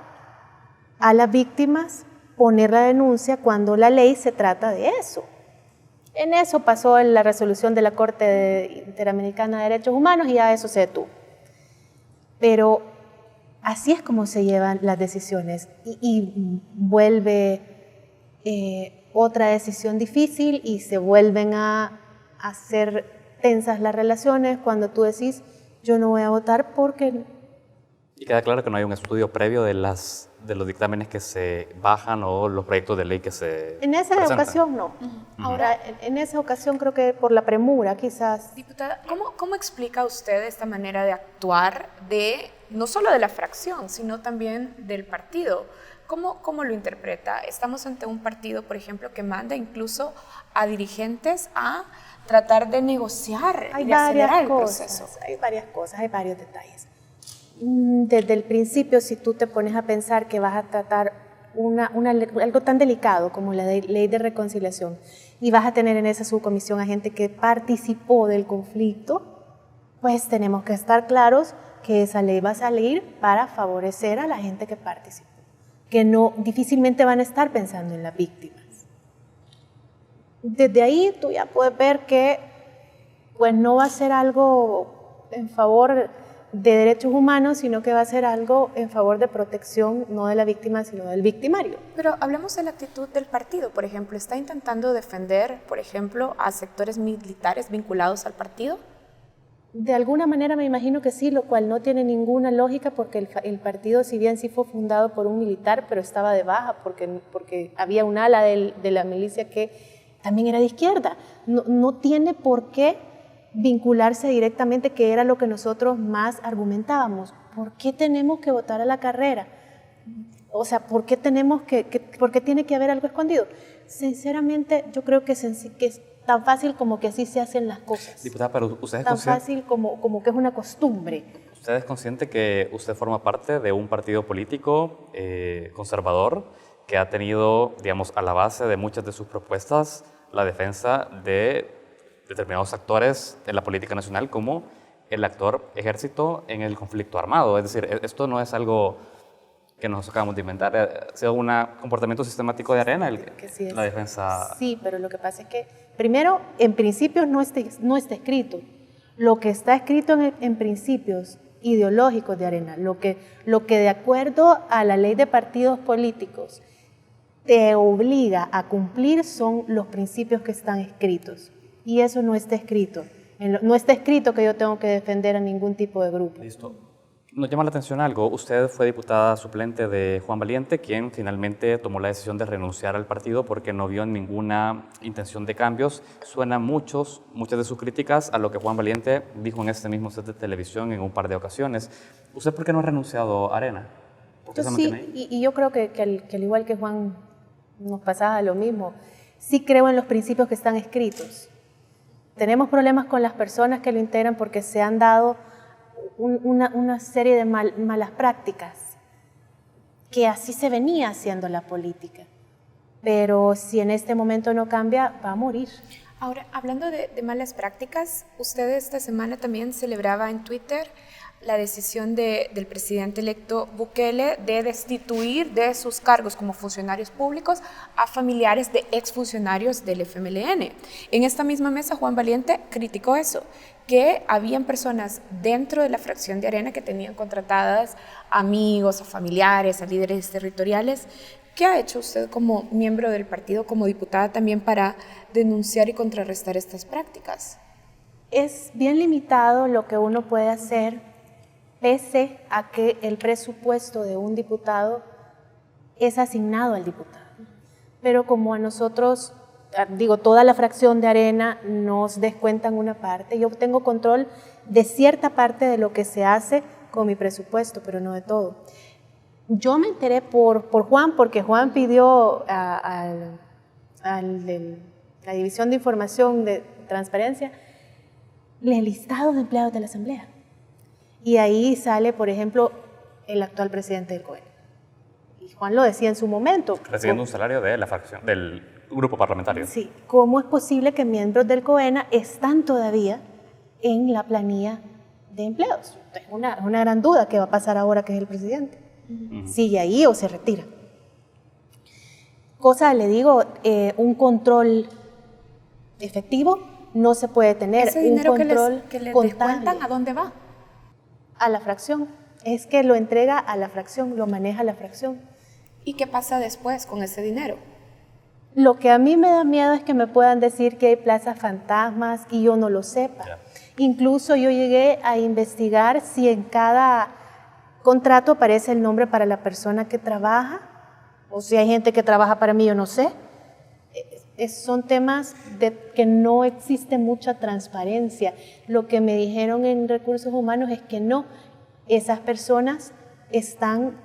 a las víctimas poner la denuncia cuando la ley se trata de eso. En eso pasó la resolución de la Corte Interamericana de Derechos Humanos y ya eso se detuvo. Pero así es como se llevan las decisiones y vuelve otra decisión difícil y se vuelven a hacer tensas las relaciones cuando tú decís yo no voy a votar porque... Y queda claro que no hay un estudio previo de los dictámenes que se bajan o los proyectos de ley que se En esa presentan. ocasión no. Ahora, en esa ocasión creo que por la premura quizás. Diputada, ¿cómo explica usted esta manera de actuar no solo de la fracción, sino también del partido? ¿Cómo lo interpreta? Estamos ante un partido, por ejemplo, que manda incluso a dirigentes a tratar de negociar y de acelerar el proceso. Hay varias cosas, hay varios detalles. Desde el principio, si tú te pones a pensar que vas a tratar algo tan delicado como la ley de reconciliación y vas a tener en esa subcomisión a gente que participó del conflicto, pues tenemos que estar claros que esa ley va a salir para favorecer a la gente que participó, que difícilmente van a estar pensando en las víctimas. Desde ahí tú ya puedes ver que pues no va a ser algo en favor de derechos humanos, sino que va a ser algo en favor de protección, no de la víctima, sino del victimario. Pero hablemos de la actitud del partido, por ejemplo. ¿Está intentando defender, por ejemplo, a sectores militares vinculados al partido? De alguna manera me imagino que sí, lo cual no tiene ninguna lógica porque el partido, si bien sí fue fundado por un militar, pero estaba de baja porque había un ala de la milicia que también era de izquierda. No tiene por qué vincularse directamente, que era lo que nosotros más argumentábamos. ¿Por qué tenemos que votar a la carrera? O sea, ¿por qué tiene que haber algo escondido? Sinceramente, yo creo que es tan fácil como que así se hacen las cosas. Diputada, pero usted es tan consciente... fácil como que es una costumbre. ¿Usted es consciente que usted forma parte de un partido político conservador que ha tenido, digamos, a la base de muchas de sus propuestas la defensa de determinados actores en la política nacional como el actor ejército en el conflicto armado? Es decir, esto no es algo que nos acabamos de inventar, ha sido un comportamiento sistemático de Arena la defensa. Sí, pero lo que pasa es que, primero, en principios no está escrito. Lo que está escrito en principios ideológicos de Arena, lo que de acuerdo a la ley de partidos políticos te obliga a cumplir son los principios que están escritos. Y eso no está escrito. No está escrito que yo tengo que defender a ningún tipo de grupo. Listo. Nos llama la atención algo. Usted fue diputada suplente de Juan Valiente, quien finalmente tomó la decisión de renunciar al partido porque no vio ninguna intención de cambios. Suenan muchas de sus críticas a lo que Juan Valiente dijo en este mismo set de televisión en un par de ocasiones. ¿Usted por qué no ha renunciado a Arena? ¿Por qué Yo se sí, mantiene ahí? y yo creo que al igual que Juan nos pasaba lo mismo. Sí creo en los principios que están escritos. Tenemos problemas con las personas que lo integran porque se han dado una serie de malas prácticas, que así se venía haciendo la política. Pero si en este momento no cambia, va a morir. Ahora, hablando de malas prácticas, usted esta semana también celebraba en Twitter la decisión del presidente electo Bukele de destituir de sus cargos como funcionarios públicos a familiares de exfuncionarios del FMLN. En esta misma mesa, Juan Valiente criticó eso, que habían personas dentro de la fracción de Arena que tenían contratadas amigos, a familiares, a líderes territoriales. ¿Qué ha hecho usted como miembro del partido, como diputada también, para denunciar y contrarrestar estas prácticas? Es bien limitado lo que uno puede hacer, pese a que el presupuesto de un diputado es asignado al diputado. Pero como a nosotros, toda la fracción de Arena nos descuentan una parte, yo tengo control de cierta parte de lo que se hace con mi presupuesto, pero no de todo. Yo me enteré por Juan, porque Juan pidió a la División de Información de Transparencia el listado de empleados de la Asamblea. Y ahí sale, por ejemplo, el actual presidente del COE. Y Juan lo decía en su momento. Recibiendo un salario de la fracción, del grupo parlamentario. Sí. ¿Cómo es posible que miembros del COENA están todavía en la planilla de empleados? Es una gran duda. ¿Qué va a pasar ahora que es el presidente? ¿Sigue ahí o se retira? Cosa, le digo, un control efectivo no se puede tener. ¿Ese dinero un control que les contable. descuentan, a dónde va? A la fracción. Es que lo entrega a la fracción, lo maneja la fracción. ¿Y qué pasa después con ese dinero? Lo que a mí me da miedo es que me puedan decir que hay plazas fantasmas y yo no lo sepa. Ya. Incluso yo llegué a investigar si en cada contrato aparece el nombre para la persona que trabaja, o si hay gente que trabaja para mí, yo no sé. Son temas de que no existe mucha transparencia. Lo que me dijeron en Recursos Humanos es que no, esas personas están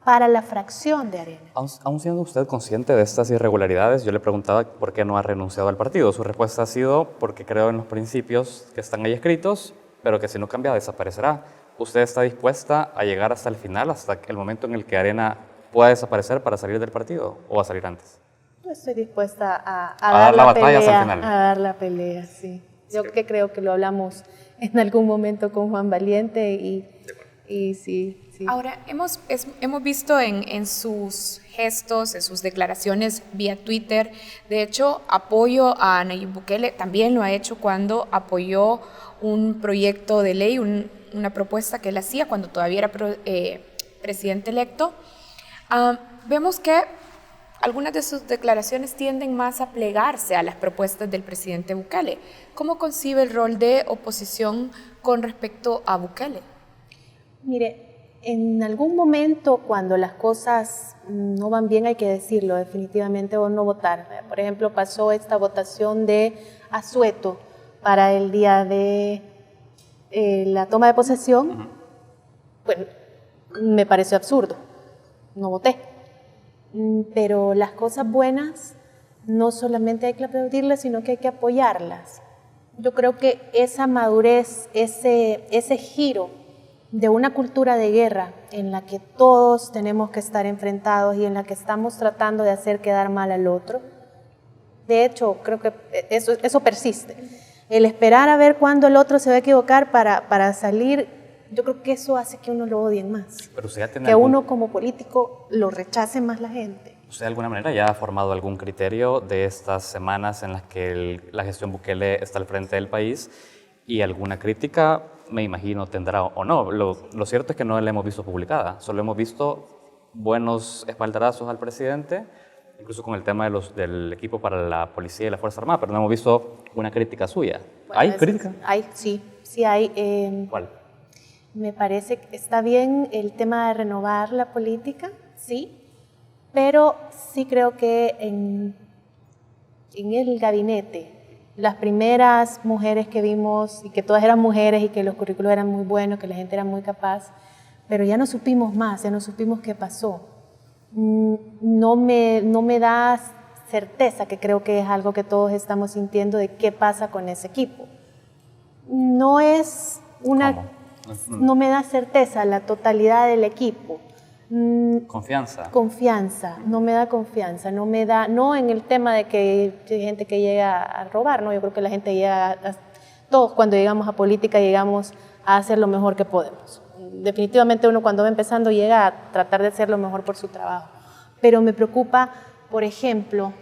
para la fracción de Arena. Aún siendo usted consciente de estas irregularidades, yo le preguntaba por qué no ha renunciado al partido. Su respuesta ha sido porque creo en los principios que están ahí escritos, pero que si no cambia desaparecerá. ¿Usted está dispuesta a llegar hasta el final, hasta el momento en el que Arena pueda desaparecer para salir del partido, o va a salir antes? Yo estoy dispuesta a dar la batalla hasta el final. A dar la pelea, sí. Yo que creo que lo hablamos en algún momento con Juan Valiente y sí. Ahora, hemos visto en sus gestos, en sus declaraciones vía Twitter, de hecho, apoyo a Nayib Bukele, también lo ha hecho cuando apoyó un proyecto de ley, una propuesta que él hacía cuando todavía era presidente electo. Vemos que algunas de sus declaraciones tienden más a plegarse a las propuestas del presidente Bukele. ¿Cómo concibe el rol de oposición con respecto a Bukele? Mire, en algún momento cuando las cosas no van bien hay que decirlo definitivamente o no votar. Por ejemplo, pasó esta votación de asueto para el día de la toma de posesión. Bueno, me pareció absurdo, no voté. Pero las cosas buenas no solamente hay que aplaudirlas, sino que hay que apoyarlas. Yo creo que esa madurez, ese giro de una cultura de guerra en la que todos tenemos que estar enfrentados y en la que estamos tratando de hacer quedar mal al otro, de hecho, creo que eso persiste. El esperar a ver cuándo el otro se va a equivocar para salir, yo creo que eso hace que uno lo odie más. Pero usted ya tiene que uno como político lo rechace más la gente. ¿Usted de alguna manera ya ha formado algún criterio de estas semanas en las que la gestión Bukele está al frente del país y alguna crítica, me imagino, tendrá o no? Lo cierto es que no la hemos visto publicada, solo hemos visto buenos espaldarazos al presidente, incluso con el tema del equipo para la policía y la Fuerza Armada, pero no hemos visto una crítica suya. Bueno, ¿Hay crítica? Sí hay. ¿Cuál? Me parece que está bien el tema de renovar la política, sí, pero sí creo que en el gabinete, las primeras mujeres que vimos, y que todas eran mujeres y que los currículos eran muy buenos, que la gente era muy capaz, pero ya no supimos más, ya no supimos qué pasó. No me da certeza, que creo que es algo que todos estamos sintiendo, de qué pasa con ese equipo. No es una... ¿Cómo? No me da certeza la totalidad del equipo. Confianza. Confianza, no me da confianza, no en el tema de que hay gente que llega a robar, no, yo creo que la gente llega, todos cuando llegamos a política llegamos a hacer lo mejor que podemos. Definitivamente uno cuando va empezando llega a tratar de hacer lo mejor por su trabajo. Pero me preocupa, por ejemplo,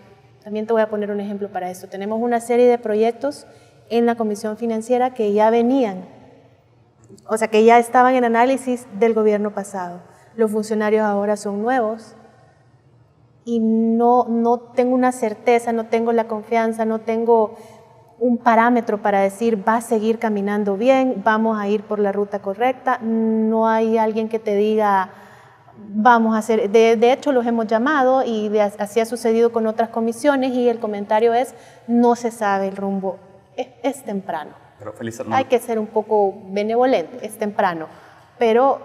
también te voy a poner un ejemplo para esto, tenemos una serie de proyectos en la Comisión Financiera que ya venían, o sea, que ya estaban en análisis del gobierno pasado. Los funcionarios ahora son nuevos y no tengo una certeza, no tengo la confianza, no tengo un parámetro para decir va a seguir caminando bien, vamos a ir por la ruta correcta. No hay alguien que te diga vamos a hacer, de hecho los hemos llamado y así ha sucedido con otras comisiones y el comentario es no se sabe el rumbo, es temprano. Pero Felisa, Hay que ser un poco benevolente, es temprano, pero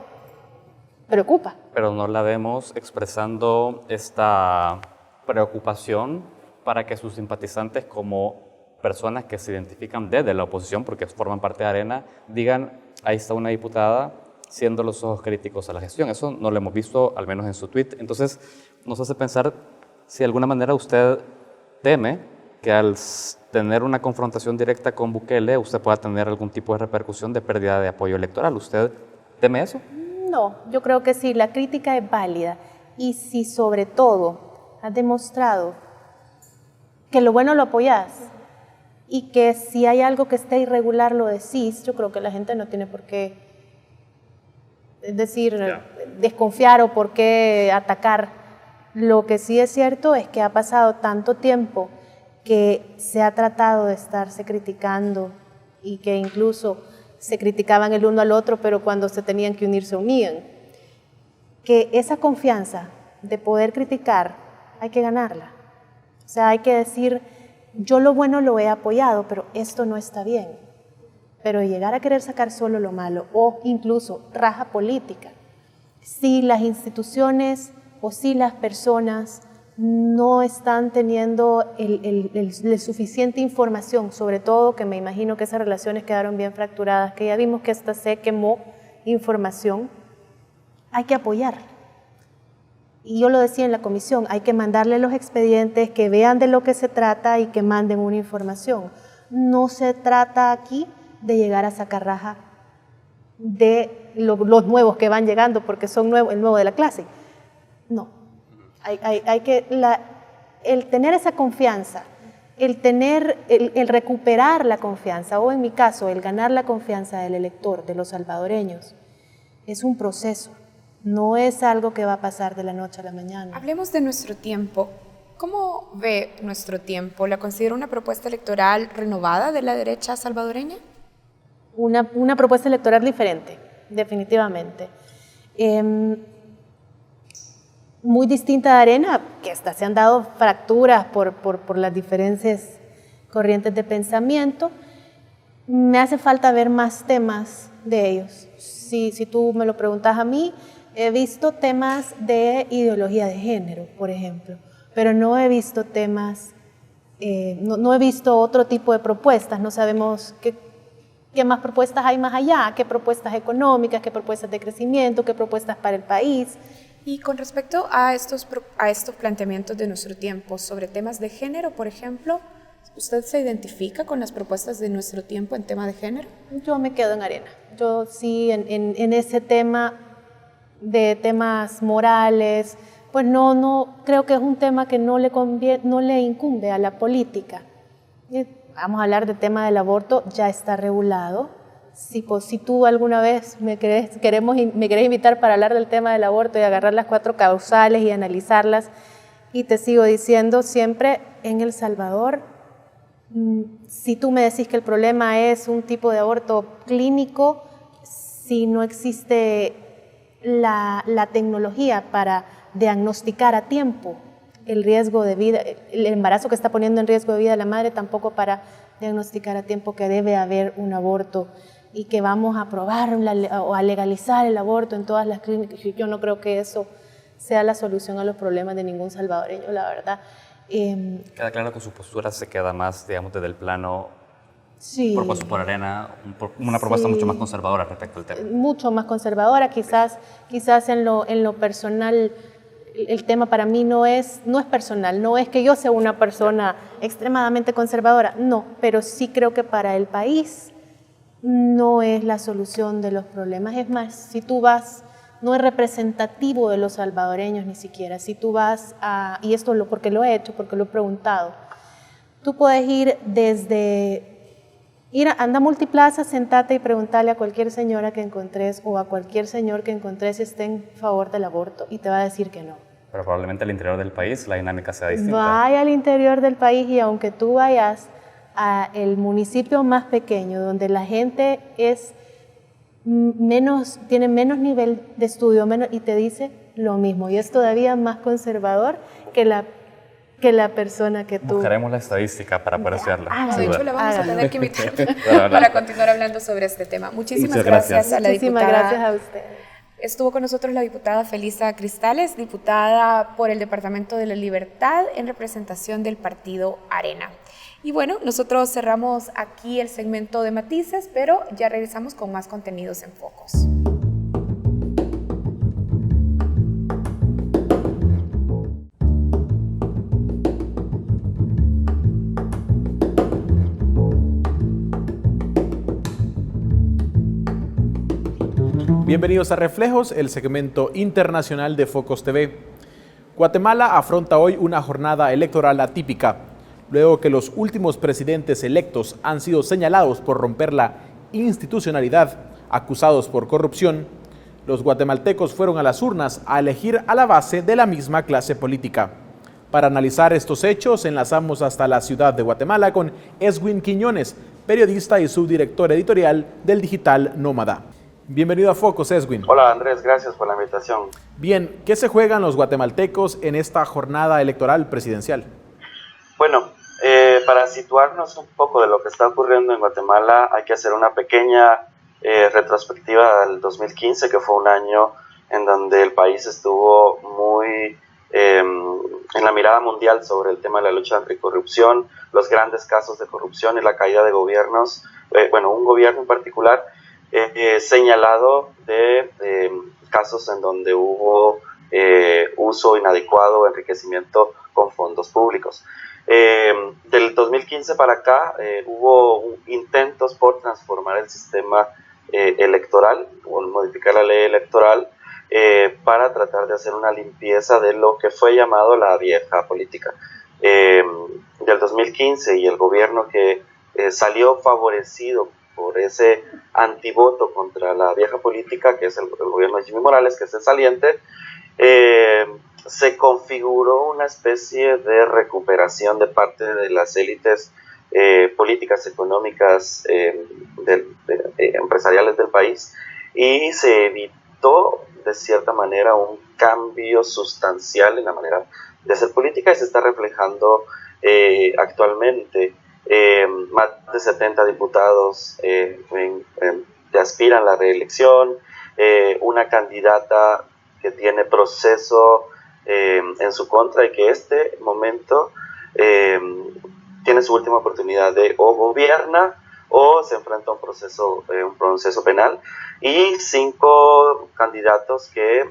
preocupa. Pero no la vemos expresando esta preocupación para que sus simpatizantes, como personas que se identifican desde la oposición, porque forman parte de Arena, digan, ahí está una diputada siendo los ojos críticos a la gestión. Eso no lo hemos visto, al menos en su tweet. Entonces, nos hace pensar si de alguna manera usted teme que al tener una confrontación directa con Bukele, usted pueda tener algún tipo de repercusión de pérdida de apoyo electoral. ¿Usted teme eso? No, yo creo que sí, la crítica es válida y si sobre todo has demostrado que lo bueno lo apoyas y que si hay algo que esté irregular lo decís, yo creo que la gente no tiene por qué, es decir, desconfiar o por qué atacar. Lo que sí es cierto es que ha pasado tanto tiempo que se ha tratado de estarse criticando y que incluso se criticaban el uno al otro, pero cuando se tenían que unir, se unían. Que esa confianza de poder criticar hay que ganarla. O sea, hay que decir, yo lo bueno lo he apoyado, pero esto no está bien. Pero llegar a querer sacar solo lo malo o incluso raja política, si las instituciones o si las personas no están teniendo la suficiente información, sobre todo que me imagino que esas relaciones quedaron bien fracturadas, que ya vimos que hasta se quemó información, hay que apoyar. Y yo lo decía en la comisión, hay que mandarle los expedientes, que vean de lo que se trata y que manden una información. No se trata aquí de llegar a sacar raja de los nuevos que van llegando porque son nuevos, el nuevo de la clase. No. Hay que, el tener esa confianza, el recuperar la confianza, o en mi caso, el ganar la confianza del elector, de los salvadoreños, es un proceso, no es algo que va a pasar de la noche a la mañana. Hablemos de nuestro tiempo. ¿Cómo ve nuestro tiempo? ¿La considera una propuesta electoral renovada de la derecha salvadoreña? Una propuesta electoral diferente, definitivamente. Muy distinta de Arena, que hasta se han dado fracturas por las diferentes corrientes de pensamiento. Me hace falta ver más temas de ellos. Si tú me lo preguntas a mí, he visto temas de ideología de género, por ejemplo, pero no he visto temas, no he visto otro tipo de propuestas, no sabemos qué más propuestas hay más allá, qué propuestas económicas, qué propuestas de crecimiento, qué propuestas para el país. Y con respecto a estos planteamientos de nuestro tiempo sobre temas de género, por ejemplo, ¿usted se identifica con las propuestas de nuestro tiempo en tema de género? Yo me quedo en Arena. Yo sí, en ese tema de temas morales, pues no creo que es un tema que no le incumbe a la política. Vamos a hablar del tema del aborto, ya está regulado. Si tú alguna vez me querés invitar para hablar del tema del aborto y agarrar las 4 causales y analizarlas, y te sigo diciendo siempre, en El Salvador, si tú me decís que el problema es un tipo de aborto clínico, si no existe la tecnología para diagnosticar a tiempo el riesgo de vida, el embarazo que está poniendo en riesgo de vida a la madre, tampoco para diagnosticar a tiempo que debe haber un aborto y que vamos a aprobar o a legalizar el aborto en todas las clínicas. Yo no creo que eso sea la solución a los problemas de ningún salvadoreño, la verdad. Queda claro que su postura se queda más, digamos, desde el plano sí, propuesto por Arena, una propuesta mucho más conservadora respecto al tema. Mucho más conservadora, quizás en lo personal. El tema para mí no es personal, no es que yo sea una persona extremadamente conservadora, no, pero sí creo que para el país no es la solución de los problemas. Es más, si tú vas, no es representativo de los salvadoreños ni siquiera, si tú vas a, y esto porque lo he hecho, porque lo he preguntado, tú puedes ir anda a Multiplaza, sentate y preguntarle a cualquier señora que encontres o a cualquier señor que encontres si está en favor del aborto y te va a decir que no. Pero probablemente al interior del país la dinámica sea distinta. Vaya al interior del país y aunque tú vayas a el municipio más pequeño, donde la gente tiene menos nivel de estudio y te dice lo mismo, y es todavía más conservador que la persona que tú... Buscaremos la estadística para poder estudiarla. De hecho, la vamos a tener que invitar para continuar hablando sobre este tema. Muchísimas gracias a la diputada. Muchísimas gracias a usted. Estuvo con nosotros la diputada Felisa Cristales, diputada por el Departamento de la Libertad en representación del partido Arena. Y bueno, nosotros cerramos aquí el segmento de matices, pero ya regresamos con más contenidos en Focos. Bienvenidos a Reflejos, el segmento internacional de Focos TV. Guatemala afronta hoy una jornada electoral atípica, luego que los últimos presidentes electos han sido señalados por romper la institucionalidad, acusados por corrupción. Los guatemaltecos fueron a las urnas a elegir a la base de la misma clase política. Para analizar estos hechos, enlazamos hasta la ciudad de Guatemala con Eswin Quiñones, periodista y subdirector editorial del digital Nómada. Bienvenido a Focos, Eswin. Hola Andrés, gracias por la invitación. Bien, ¿qué se juegan los guatemaltecos en esta jornada electoral presidencial? Bueno, para situarnos un poco de lo que está ocurriendo en Guatemala, hay que hacer una pequeña retrospectiva del 2015, que fue un año en donde el país estuvo muy en la mirada mundial sobre el tema de la lucha anticorrupción, los grandes casos de corrupción y la caída de gobiernos, un gobierno en particular, señalado de casos en donde hubo uso inadecuado o enriquecimiento con fondos públicos. Del 2015 para acá hubo intentos por transformar el sistema electoral o modificar la ley electoral para tratar de hacer una limpieza de lo que fue llamado la vieja política. Del 2015 y el gobierno que salió favorecido por ese antivoto contra la vieja política, que es el gobierno de Jimmy Morales, que es el saliente, se configuró una especie de recuperación de parte de las élites políticas, económicas, empresariales del país, y se evitó de cierta manera un cambio sustancial en la manera de hacer política, y se está reflejando actualmente. Más de 70 diputados que aspiran a la reelección, una candidata que tiene proceso en su contra y que este momento tiene su última oportunidad de o gobierna o se enfrenta a un proceso penal, y 5 candidatos que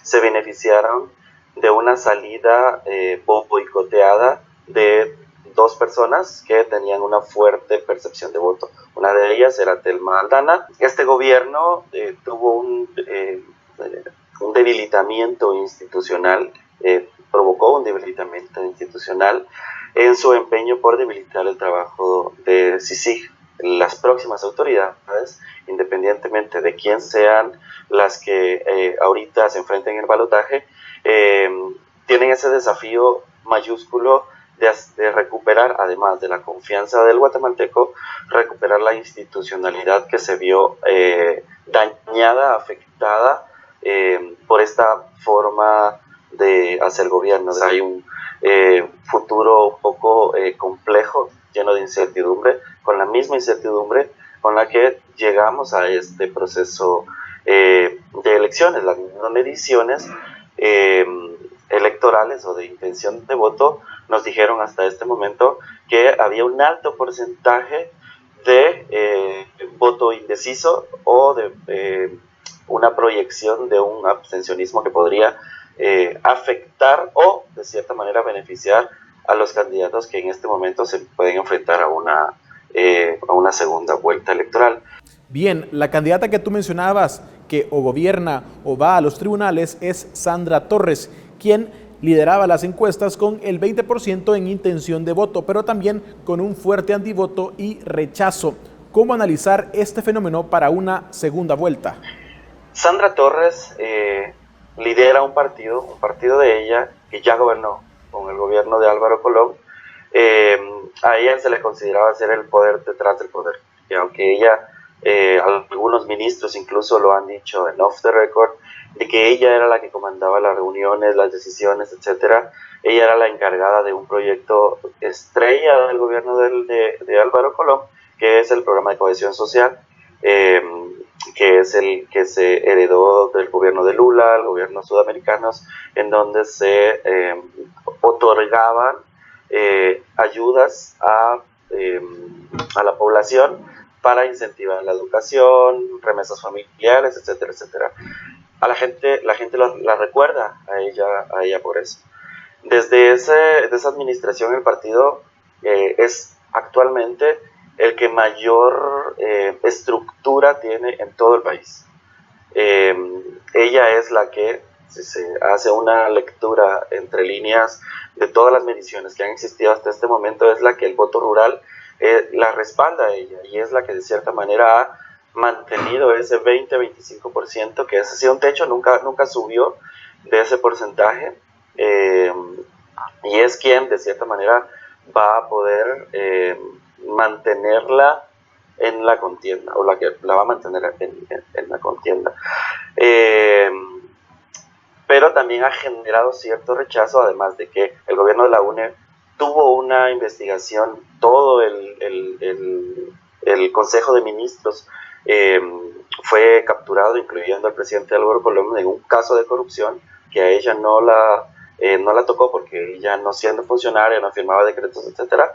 se beneficiaron de una salida boicoteada de 2 personas que tenían una fuerte percepción de voto. Una de ellas era Telma Aldana. Este gobierno tuvo un debilitamiento institucional, provocó un debilitamiento institucional en su empeño por debilitar el trabajo de CICIG. Las próximas autoridades, independientemente de quién sean las que ahorita se enfrenten en el balotaje, tienen ese desafío mayúsculo de recuperar, además de la confianza del guatemalteco, recuperar la institucionalidad que se vio dañada, afectada por esta forma de hacer gobierno. Hay un futuro un poco complejo, lleno de incertidumbre, con la misma incertidumbre con la que llegamos a este proceso de elecciones. Las mismas mediciones electorales o de intención de voto nos dijeron hasta este momento que había un alto porcentaje de voto indeciso o de una proyección de un abstencionismo que podría afectar o de cierta manera beneficiar a los candidatos que en este momento se pueden enfrentar a una segunda vuelta electoral. Bien, la candidata que tú mencionabas, que o gobierna o va a los tribunales, es Sandra Torres, quien lideraba las encuestas con el 20% en intención de voto, pero también con un fuerte antivoto y rechazo. ¿Cómo analizar este fenómeno para una segunda vuelta? Sandra Torres lidera un partido de ella que ya gobernó con el gobierno de Álvaro Colón. A ella se le consideraba ser el poder detrás del poder, y aunque ella, algunos ministros incluso lo han dicho en off the record, de que ella era la que comandaba las reuniones, las decisiones, etcétera. Ella era la encargada de un proyecto estrella del gobierno de Álvaro Colón, que es el programa de cohesión social, que es el que se heredó del gobierno de Lula, el gobierno sudamericanos, en donde se otorgaban ayudas a la población para incentivar la educación, remesas familiares, etcétera, etcétera. La gente la recuerda a ella por eso. Desde esa administración, el partido es actualmente el que mayor estructura tiene en todo el país. Ella es la que, si se hace una lectura entre líneas de todas las mediciones que han existido hasta este momento, es la que el voto rural la respalda a ella, y es la que de cierta manera ha mantenido ese 20-25%, que ese ha sido un techo, nunca subió de ese porcentaje, y es quien de cierta manera va a poder mantenerla en la contienda, o la que la va a mantener en la contienda. Pero también ha generado cierto rechazo, además de que el gobierno de la UNE tuvo una investigación, todo el Consejo de Ministros fue capturado, incluyendo al presidente Álvaro Colón, en un caso de corrupción que a ella no la tocó, porque ella, no siendo funcionaria, no firmaba decretos, etcétera.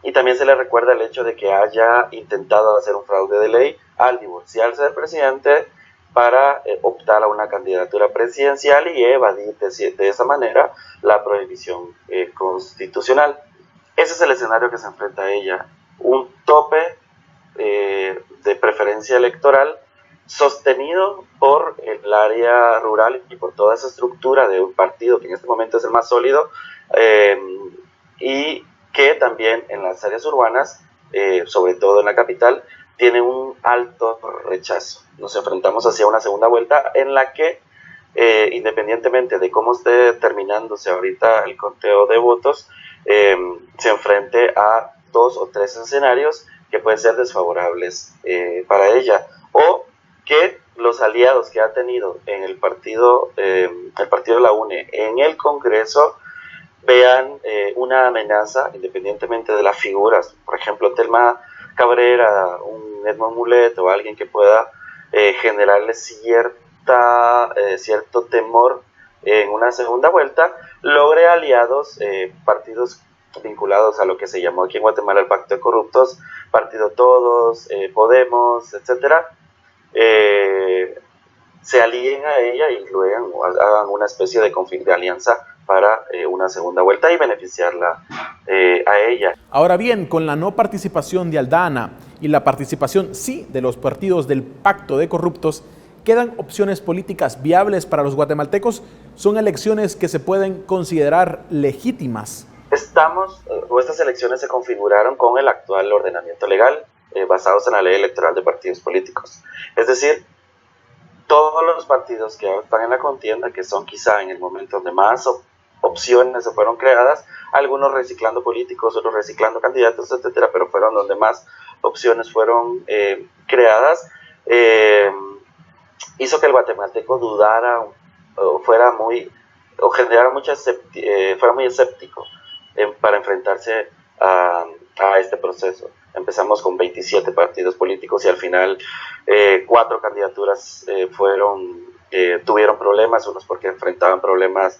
Y también se le recuerda el hecho de que haya intentado hacer un fraude de ley al divorciarse del presidente para optar a una candidatura presidencial y evadir de esa manera la prohibición constitucional. Ese es el escenario que se enfrenta a ella, un tope de preferencia electoral sostenido por el área rural y por toda esa estructura de un partido que en este momento es el más sólido, y que también en las áreas urbanas, sobre todo en la capital, tiene un alto rechazo. Nos enfrentamos hacia una segunda vuelta en la que, independientemente de cómo esté terminándose ahorita el conteo de votos, se enfrente a 2 o 3 escenarios que pueden ser desfavorables para ella, o que los aliados que ha tenido en el partido de la UNE en el Congreso vean una amenaza, independientemente de las figuras, por ejemplo, Telma Cabrera, un Edmond Mulet o alguien que pueda generarle cierto temor en una segunda vuelta, logre aliados, partidos vinculados a lo que se llamó aquí en Guatemala el Pacto de Corruptos, Partido Todos, Podemos, etcétera, se alíen a ella y luego hagan una especie de conflicto de alianza para una segunda vuelta y beneficiarla a ella. Ahora bien, con la no participación de Aldana y la participación sí de los partidos del Pacto de Corruptos, ¿quedan opciones políticas viables para los guatemaltecos? ¿Son elecciones que se pueden considerar legítimas? Estas elecciones se configuraron con el actual ordenamiento legal, basados en la ley electoral de partidos políticos. Es decir, todos los partidos que están en la contienda, que son quizá en el momento donde más opciones se fueron creadas, algunos reciclando políticos, otros reciclando candidatos, etcétera, pero fueron donde más opciones fueron creadas. Hizo que el guatemalteco dudara fuera muy escéptico para enfrentarse a este proceso. Empezamos con 27 partidos políticos y al final 4 candidaturas tuvieron problemas, unos porque enfrentaban problemas,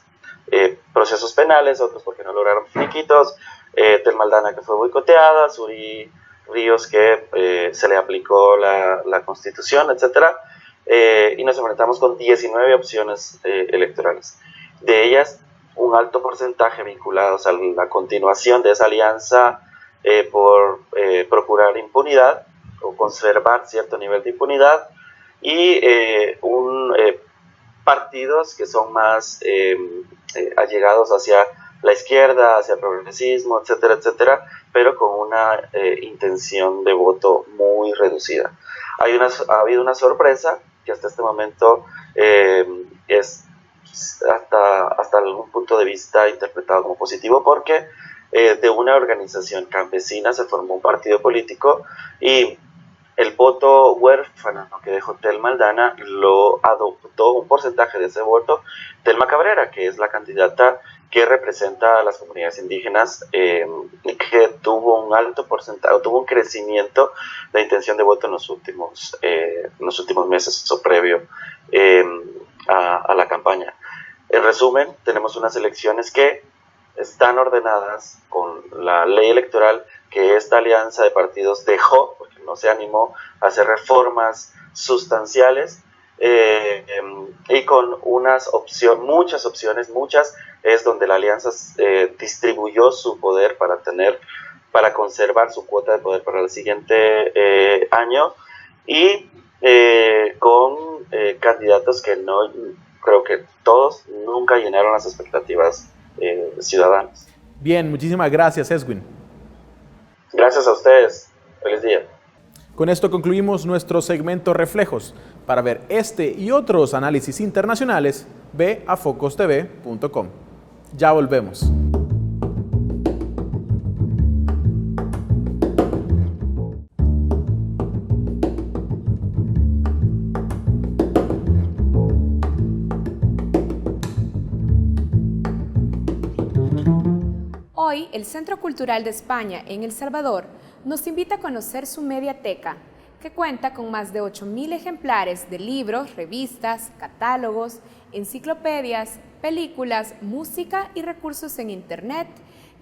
procesos penales, otros porque no lograron finiquitos, Tel Maldana que fue boicoteada, Suri Ríos que se le aplicó la Constitución, etcétera, y nos enfrentamos con 19 opciones electorales. De ellas, un alto porcentaje vinculados a la continuación de esa alianza por procurar impunidad o conservar cierto nivel de impunidad, y partidos que son más allegados hacia la izquierda, hacia el progresismo, etcétera, etcétera, pero con una intención de voto muy reducida. Ha habido una sorpresa que hasta este momento es hasta algún punto de vista interpretado como positivo, porque de una organización campesina se formó un partido político y el voto huérfano que dejó Tel Maldana lo adoptó un porcentaje de ese voto Telma Cabrera, que es la candidata que representa a las comunidades indígenas, que tuvo un alto porcentaje, tuvo un crecimiento de intención de voto en los últimos meses o previo a la campaña. En resumen, tenemos unas elecciones que están ordenadas con la ley electoral que esta alianza de partidos dejó, porque no se animó a hacer reformas sustanciales, y con muchas opciones, es donde la alianza distribuyó su poder para conservar su cuota de poder para el siguiente año, y con candidatos que no, creo que todos nunca llenaron las expectativas ciudadanas. Bien, muchísimas gracias, Eswin. Gracias a ustedes. Feliz día. Con esto concluimos nuestro segmento Reflejos. Para ver este y otros análisis internacionales, ve a focostv.com. Ya volvemos. Hoy, el Centro Cultural de España en El Salvador nos invita a conocer su mediateca, que cuenta con más de 8.000 ejemplares de libros, revistas, catálogos, enciclopedias, películas, música y recursos en Internet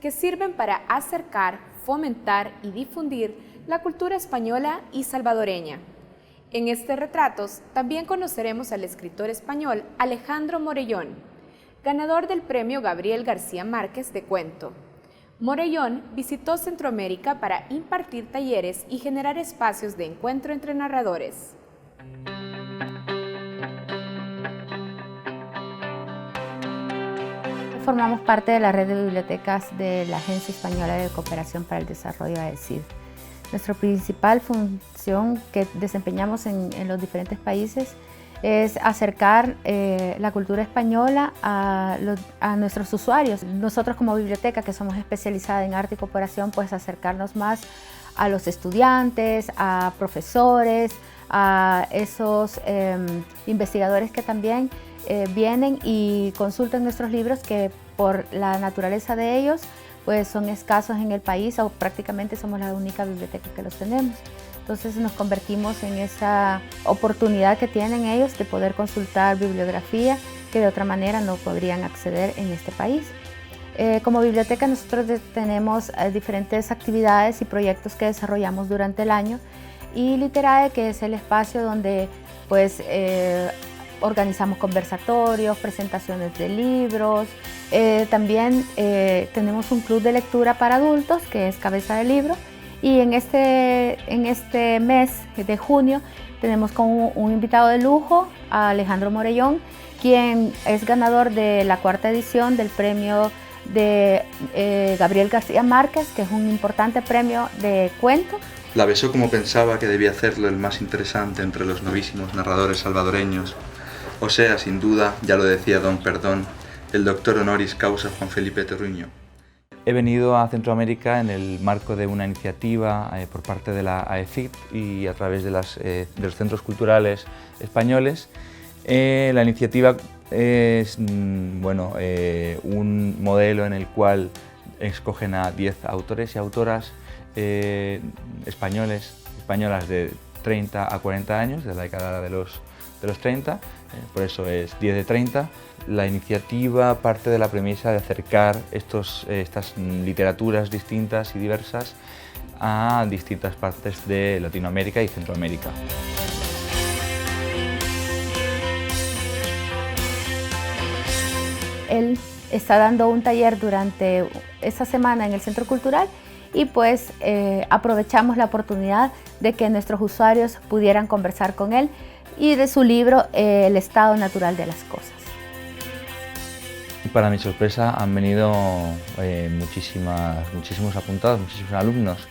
que sirven para acercar, fomentar y difundir la cultura española y salvadoreña. En este Retratos también conoceremos al escritor español Alejandro Morellón, ganador del premio Gabriel García Márquez de cuento. Morellón visitó Centroamérica para impartir talleres y generar espacios de encuentro entre narradores. Formamos parte de la red de bibliotecas de la Agencia Española de Cooperación para el Desarrollo, AECID. Nuestra principal función que desempeñamos en los diferentes países es acercar la cultura española a nuestros usuarios. Nosotros como biblioteca, que somos especializadas en arte y cooperación, pues acercarnos más a los estudiantes, a profesores, a esos investigadores que también vienen y consultan nuestros libros, que por la naturaleza de ellos pues son escasos en el país, o prácticamente somos la única biblioteca que los tenemos. Entonces nos convertimos en esa oportunidad que tienen ellos de poder consultar bibliografía que de otra manera no podrían acceder en este país. Como biblioteca nosotros tenemos diferentes actividades y proyectos que desarrollamos durante el año, y Literae, que es el espacio donde pues organizamos conversatorios, presentaciones de libros. También tenemos un club de lectura para adultos que es Cabeza de Libro, y en este mes de junio tenemos como un invitado de lujo a Alejandro Morellón, quien es ganador de la 4ª edición del premio de Gabriel García Márquez, que es un importante premio de cuento. La besó como pensaba que debía hacerlo el más interesante entre los novísimos narradores salvadoreños. O sea, sin duda, ya lo decía don Perdón, el doctor honoris causa Juan Felipe Terruño. He venido a Centroamérica en el marco de una iniciativa por parte de la AECID y a través de los centros culturales españoles. La iniciativa es un modelo en el cual escogen a 10 autores y autoras españolas de 30 a 40 años, de la década de los 30, por eso es 10 de 30. La iniciativa parte de la premisa de acercar estas literaturas distintas y diversas a distintas partes de Latinoamérica y Centroamérica. Él está dando un taller durante esta semana en el Centro Cultural y pues aprovechamos la oportunidad de que nuestros usuarios pudieran conversar con él y de su libro El estado natural de las cosas. Para mi sorpresa han venido muchísimos apuntados, muchísimos alumnos.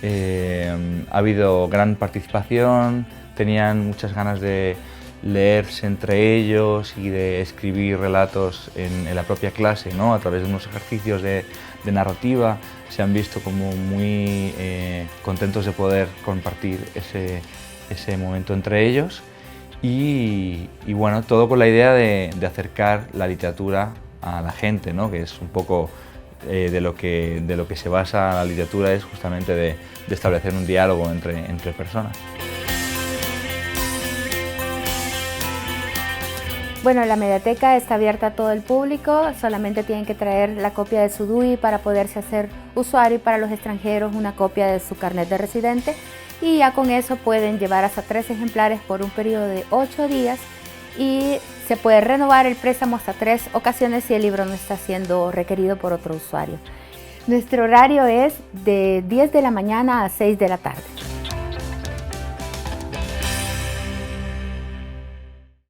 Ha habido gran participación, tenían muchas ganas de leerse entre ellos y de escribir relatos en la propia clase, ¿no? A través de unos ejercicios de narrativa. Se han visto como muy contentos de poder compartir ese momento entre ellos y bueno, todo con la idea de acercar la literatura a la gente, ¿no? Que es un poco de lo que se basa la literatura, es justamente de establecer un diálogo entre personas. Bueno, la mediateca está abierta a todo el público, solamente tienen que traer la copia de su DUI para poderse hacer usuario y para los extranjeros una copia de su carnet de residente y ya con eso pueden llevar hasta 3 ejemplares por un periodo de 8 días y se puede renovar el préstamo hasta 3 ocasiones si el libro no está siendo requerido por otro usuario. Nuestro horario es de 10 de la mañana a 6 de la tarde.